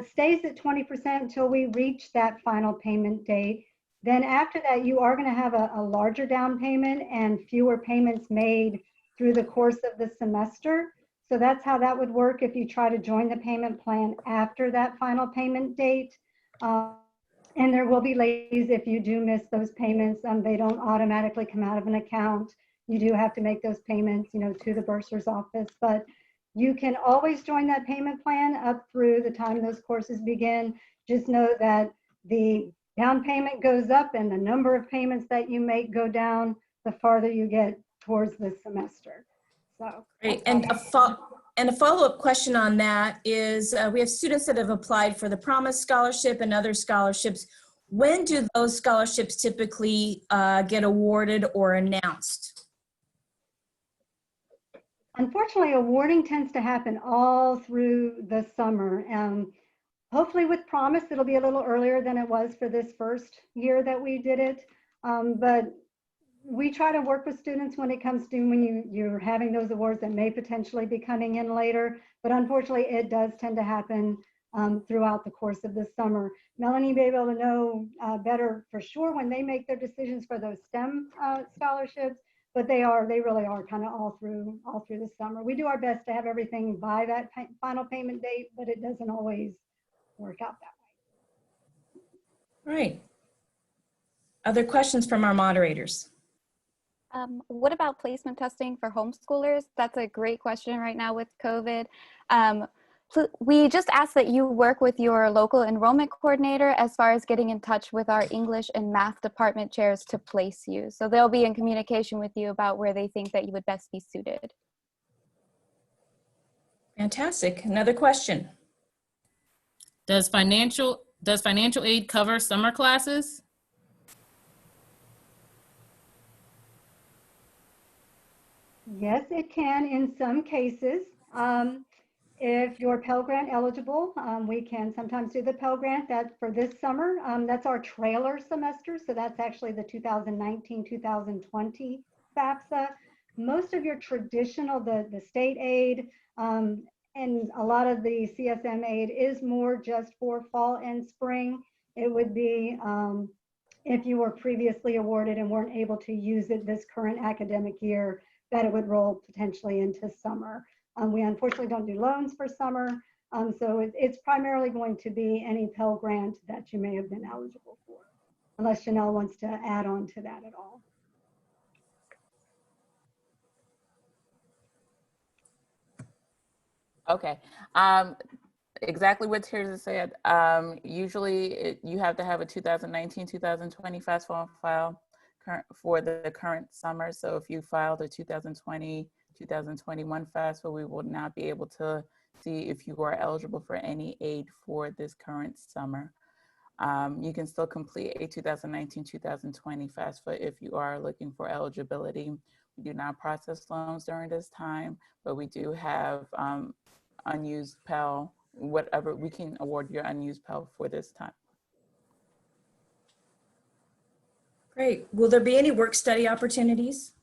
stays at 20% until we reach that final payment date. Then after that, you are going to have a larger down payment and fewer payments made through the course of the semester. So that's how that would work if you try to join the payment plan after that final payment date. And there will be late fees if you do miss those payments. They don't automatically come out of an account. You do have to make those payments, to the bursar's office. But you can always join that payment plan up through the time those courses begin. Just know that the down payment goes up and the number of payments that you make go down the farther you get towards the semester. So
great. And a follow-up question on that is, we have students that have applied for the Promise Scholarship and other scholarships. When do those scholarships typically get awarded or announced?
Unfortunately, awarding tends to happen all through the summer. Hopefully with Promise, it'll be a little earlier than it was for this first year that we did it. But we try to work with students when it comes to when you're having those awards that may potentially be coming in later. But unfortunately, it does tend to happen throughout the course of the summer. Melanie may be able to know better for sure when they make their decisions for those STEM scholarships, but they really are kind of all through the summer. We do our best to have everything by that final payment date, but it doesn't always work out that way.
All right. Other questions from our moderators?
What about placement testing for homeschoolers? That's a great question right now with COVID. We just ask that you work with your local enrollment coordinator as far as getting in touch with our English and math department chairs to place you. So they'll be in communication with you about where they think that you would best be suited.
Fantastic. Another question.
Does financial aid cover summer classes?
Yes, it can in some cases. If you're Pell Grant eligible, we can sometimes do the Pell Grant. That for this summer, that's our trailer semester. So that's actually the 2019-2020 FAFSA. Most of your traditional, the state aid, and a lot of the CSM aid is more just for fall and spring. It would be if you were previously awarded and weren't able to use it this current academic year, that it would roll potentially into summer. We unfortunately don't do loans for summer, so it's primarily going to be any Pell Grant that you may have been eligible for, unless Janelle wants to add on to that at all.
Okay. Exactly what Tirza said. Usually you have to have a 2019-2020 FAFSA on file for the current summer. So if you filed a 2020-2021 FAFSA, we will not be able to see if you are eligible for any aid for this current summer. You can still complete a 2019-2020 FAFSA if you are looking for eligibility. We do not process loans during this time, but we do have unused Pell, whatever, we can award your unused Pell for this time.
Great. Will there be any work study opportunities?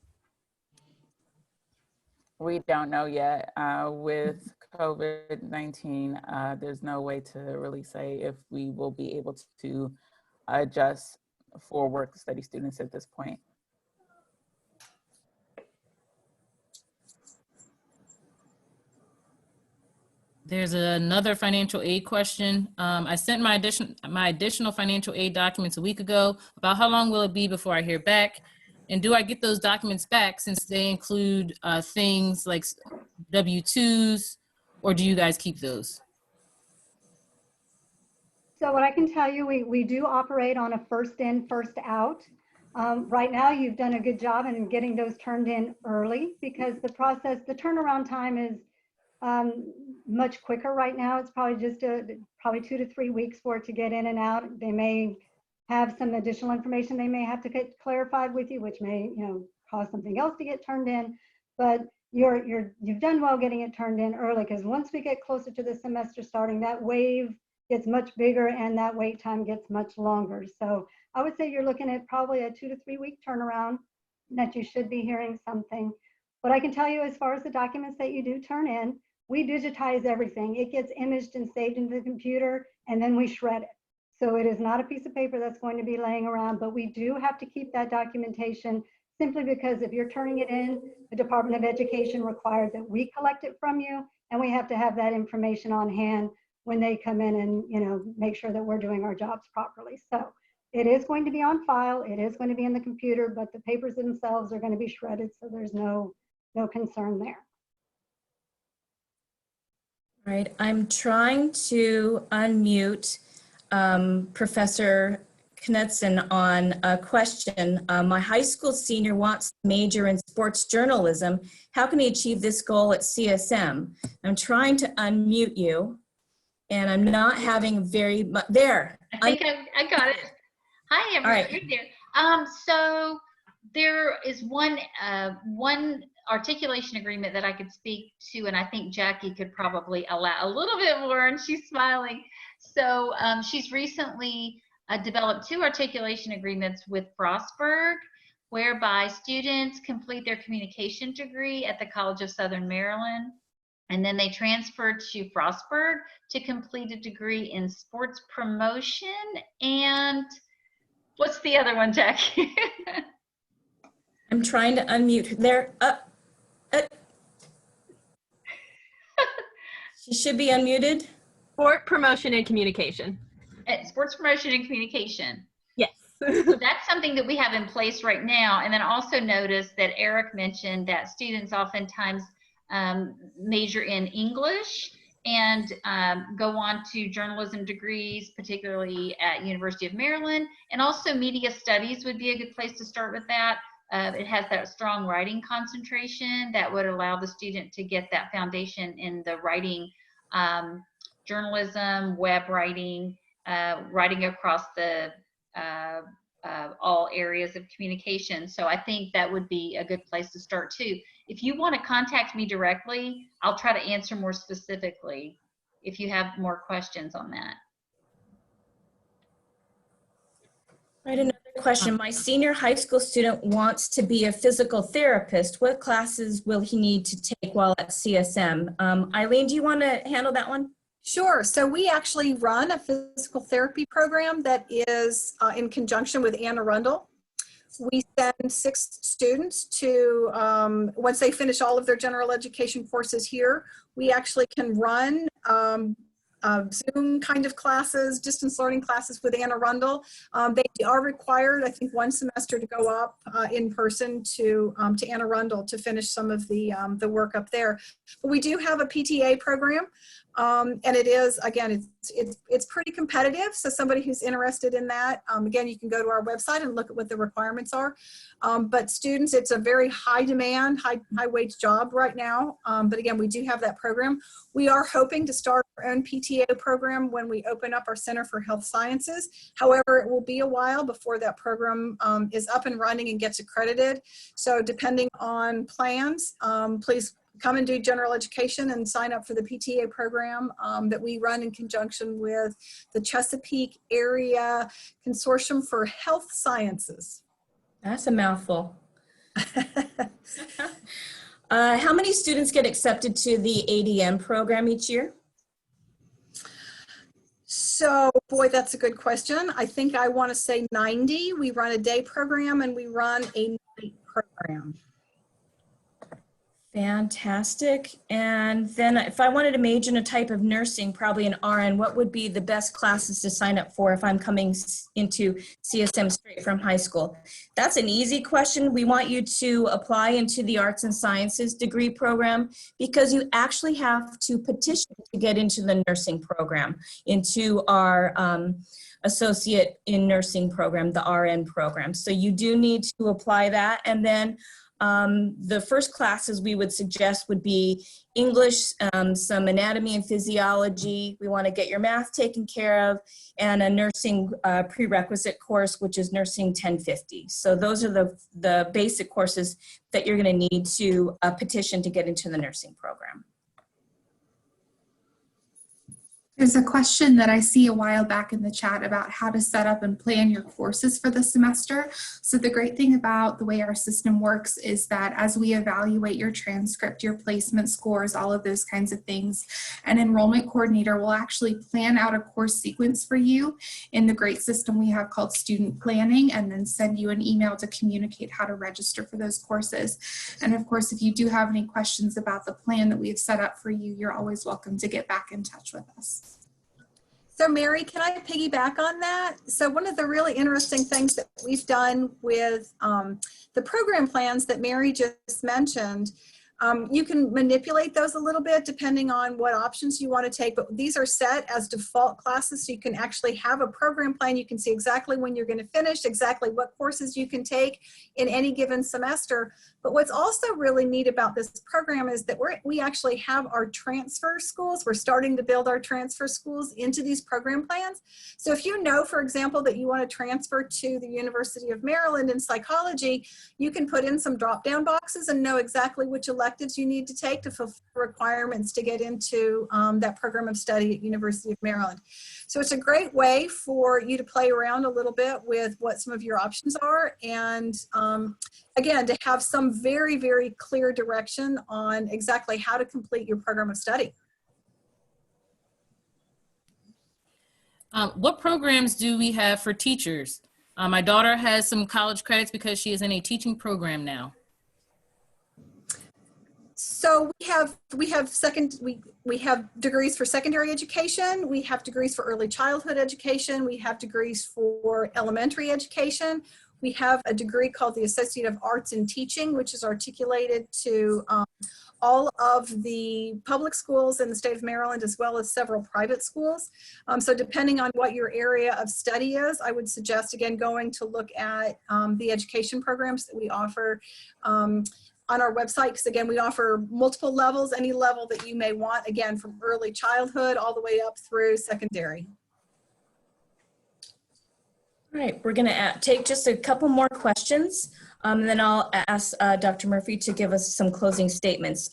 We don't know yet. With COVID-19, there's no way to really say if we will be able to adjust for work study students at this point.
There's another financial aid question. I sent my additional financial aid documents a week ago. About how long will it be before I hear back? And do I get those documents back since they include things like W-2s, or do you guys keep those?
So what I can tell you, we do operate on a first in, first out. Right now, you've done a good job in getting those turned in early because the turnaround time is much quicker right now. It's probably just probably 2 to 3 weeks for it to get in and out. They may have some additional information they may have to get clarified with you, which may cause something else to get turned in. But you've done well getting it turned in early, because once we get closer to the semester starting, that wave gets much bigger and that wait time gets much longer. So I would say you're looking at probably a 2 to 3 week turnaround that you should be hearing something. What I can tell you as far as the documents that you do turn in, we digitize everything. It gets imaged and saved into the computer, and then we shred it. So it is not a piece of paper that's going to be laying around, but we do have to keep that documentation simply because if you're turning it in, the Department of Education requires that we collect it from you, and we have to have that information on hand when they come in and, you know, make sure that we're doing our jobs properly. So it is going to be on file, it is going to be in the computer, but the papers themselves are going to be shredded, so there's no concern there.
All right, I'm trying to unmute Professor Knudsen on a question. My high school senior wants to major in sports journalism. How can he achieve this goal at CSM? I'm trying to unmute you, and I'm not having very much, there.
I think I got it. Hi, everyone.
All right.
You're there. So there is one articulation agreement that I could speak to, and I think Jackie could probably allow a little bit more, and she's smiling. So she's recently developed 2 articulation agreements with Frostburg, whereby students complete their communication degree at the College of Southern Maryland, and then they transfer to Frostburg to complete a degree in sports promotion. And what's the other one, Jackie?
I'm trying to unmute there. She should be unmuted.
Sport promotion and communication.
Sports promotion and communication.
Yes.
So that's something that we have in place right now. And then also notice that Eric mentioned that students oftentimes major in English and go on to journalism degrees, particularly at University of Maryland. And also media studies would be a good place to start with that. It has that strong writing concentration that would allow the student to get that foundation in the writing, journalism, web writing, writing across the all areas of communication. So I think that would be a good place to start too. If you want to contact me directly, I'll try to answer more specifically if you have more questions on that.
Right, another question. My senior high school student wants to be a physical therapist. What classes will he need to take while at CSM? Eileen, do you want to handle that one?
Sure. So we actually run a physical therapy program that is in conjunction with Anne Arundel. We send 6 students to, once they finish all of their general education courses here, we actually can run Zoom kind of classes, distance learning classes with Anne Arundel. They are required, I think, 1 semester to go up in person to Anne Arundel to finish some of the work up there. But we do have a PTA program. And it is, again, it's pretty competitive. So somebody who's interested in that, again, you can go to our website and look at what the requirements are. But students, it's a very high demand, high wage job right now. But again, we do have that program. We are hoping to start our own PTA program when we open up our Center for Health Sciences. However, it will be a while before that program is up and running and gets accredited. So depending on plans, please come and do general education and sign up for the PTA program that we run in conjunction with the Chesapeake Area Consortium for Health Sciences.
That's a mouthful. How many students get accepted to the ADM program each year?
So, boy, that's a good question. I think I want to say 90. We run a day program and we run a night program.
Fantastic. And then if I wanted to major in a type of nursing, probably an RN, what would be the best classes to sign up for if I'm coming into CSM straight from high school? That's an easy question. We want you to apply into the Arts and Sciences degree program because you actually have to petition to get into the nursing program, into our associate in nursing program, the RN program. So you do need to apply that. And then the first classes we would suggest would be English, some anatomy and physiology. We want to get your math taken care of, and a nursing prerequisite course, which is Nursing 1050. So those are the basic courses that you're going to need to petition to get into the nursing program.
There's a question that I see a while back in the chat about how to set up and plan your courses for the semester. So the great thing about the way our system works is that as we evaluate your transcript, your placement scores, all of those kinds of things, an enrollment coordinator will actually plan out a course sequence for you in the great system we have called Student Planning, and then send you an email to communicate how to register for those courses. And of course, if you do have any questions about the plan that we've set up for you, you're always welcome to get back in touch with us.
So Mary, can I piggyback on that? So one of the really interesting things that we've done with the program plans that Mary just mentioned, you can manipulate those a little bit depending on what options you want to take, but these are set as default classes, so you can actually have a program plan. You can see exactly when you're going to finish, exactly what courses you can take in any given semester. But what's also really neat about this program is that we actually have our transfer schools. We're starting to build our transfer schools into these program plans. So if you know, for example, that you want to transfer to the University of Maryland in psychology, you can put in some drop-down boxes and know exactly which electives you need to take to fulfill requirements to get into that program of study at University of Maryland. So it's a great way for you to play around a little bit with what some of your options are, and again, to have some very, very clear direction on exactly how to complete your program of study.
What programs do we have for teachers? My daughter has some college credits because she is in a teaching program now.
So we have degrees for secondary education, we have degrees for early childhood education, we have degrees for elementary education. We have a degree called the Associate of Arts in Teaching, which is articulated to all of the public schools in the state of Maryland, as well as several private schools. So depending on what your area of study is, I would suggest, again, going to look at the education programs that we offer on our website, because again, we offer multiple levels, any level that you may want, again, from early childhood all the way up through secondary.
All right, we're going to take just a couple more questions, and then I'll ask Dr. Murphy to give us some closing statements.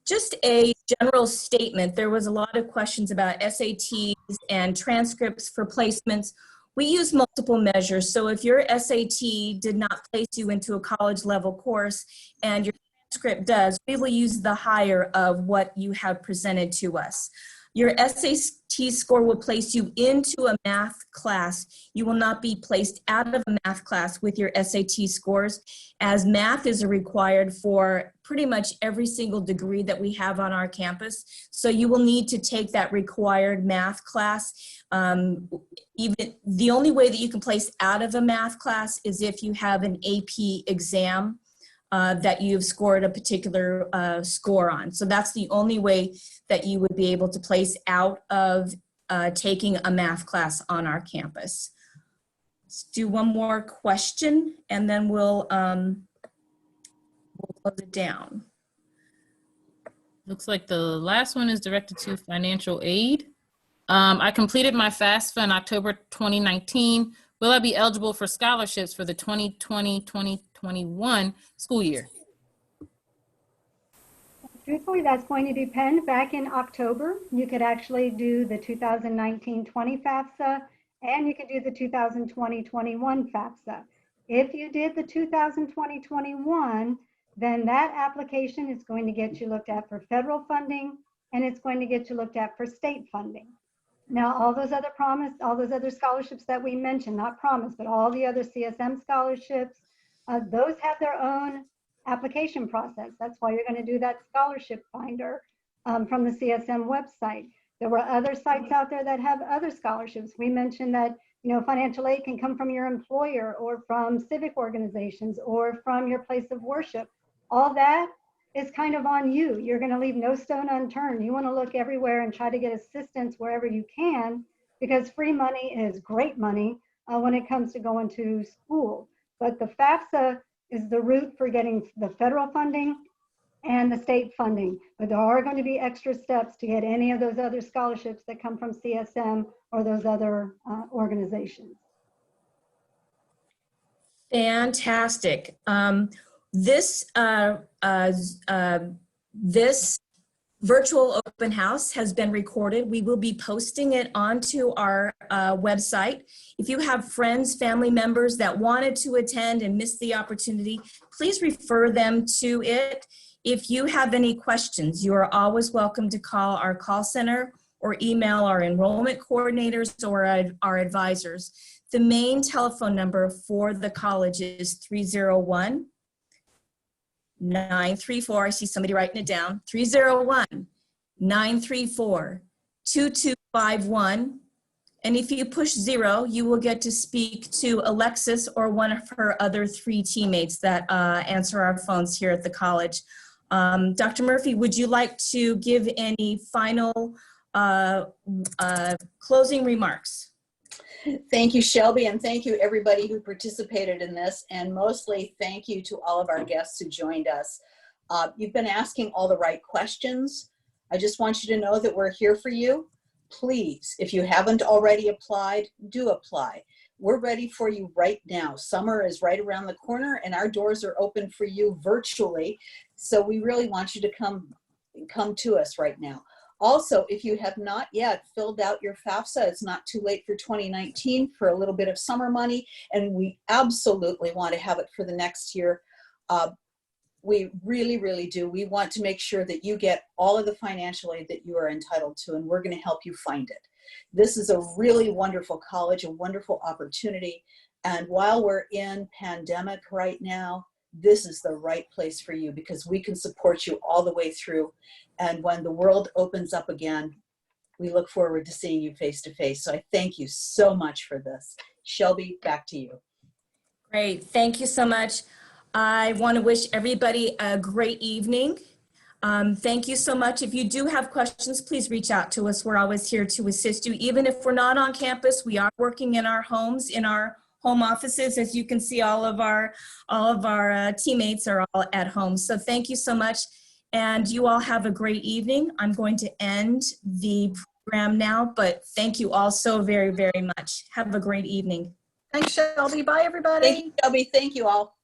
Just a general statement, there was a lot of questions about SATs and transcripts for placements. We use multiple measures, so if your SAT did not place you into a college level course and your transcript does, we will use the higher of what you have presented to us. Your SAT score will place you into a math class. You will not be placed out of a math class with your SAT scores, as math is required for pretty much every single degree that we have on our campus. So you will need to take that required math class. Even the only way that you can place out of a math class is if you have an AP exam that you've scored a particular score on. So that's the only way that you would be able to place out of taking a math class on our campus. Let's do one more question and then we'll close it down.
Looks like the last one is directed to financial aid. I completed my FAFSA in October 2019. Will I be eligible for scholarships for the 2020-2021 school year?
Truthfully, that's going to depend. Back in October, you could actually do the 2019-20 FAFSA, and you could do the 2020-21 FAFSA. If you did the 2020-21, then that application is going to get you looked at for federal funding, and it's going to get you looked at for state funding. Now, all those other scholarships that we mentioned, not promised, but all the other CSM scholarships, those have their own application process. That's why you're going to do that scholarship finder from the CSM website. There were other sites out there that have other scholarships. We mentioned that, you know, financial aid can come from your employer or from civic organizations or from your place of worship. All that is kind of on you. You're going to leave no stone unturned. You want to look everywhere and try to get assistance wherever you can, because free money is great money when it comes to going to school. But the FAFSA is the route for getting the federal funding and the state funding. But there are going to be extra steps to get any of those other scholarships that come from CSM or those other organizations.
Fantastic. This virtual open house has been recorded. We will be posting it onto our website. If you have friends, family members that wanted to attend and missed the opportunity, please refer them to it. If you have any questions, you are always welcome to call our call center or email our enrollment coordinators or our advisors. The main telephone number for the college is 301-934, I see somebody writing it down, 301-934-2251. And if you push 0, you will get to speak to Alexis or one of her other 3 teammates that answer our phones here at the college. Dr. Murphy, would you like to give any final closing remarks?
Thank you, Shelby, and thank you everybody who participated in this, and mostly thank you to all of our guests who joined us. You've been asking all the right questions. I just want you to know that we're here for you. Please, if you haven't already applied, do apply. We're ready for you right now. Summer is right around the corner and our doors are open for you virtually. So we really want you to come to us right now. Also, if you have not yet filled out your FAFSA, it's not too late for 2019 for a little bit of summer money, and we absolutely want to have it for the next year. We really, really do. We want to make sure that you get all of the financial aid that you are entitled to, and we're going to help you find it. This is a really wonderful college, a wonderful opportunity, and while we're in pandemic right now, this is the right place for you because we can support you all the way through. And when the world opens up again, we look forward to seeing you face to face. So I thank you so much for this. Shelby, back to you.
Great, thank you so much. I want to wish everybody a great evening. Thank you so much. If you do have questions, please reach out to us. We're always here to assist you. Even if we're not on campus, we are working in our homes, in our home offices. As you can see, all of our teammates are all at home. So thank you so much. And you all have a great evening. I'm going to end the program now, but thank you all so very, very much. Have a great evening.
Thanks, Shelby. Bye, everybody.
Thank you, Shelby. Thank you all.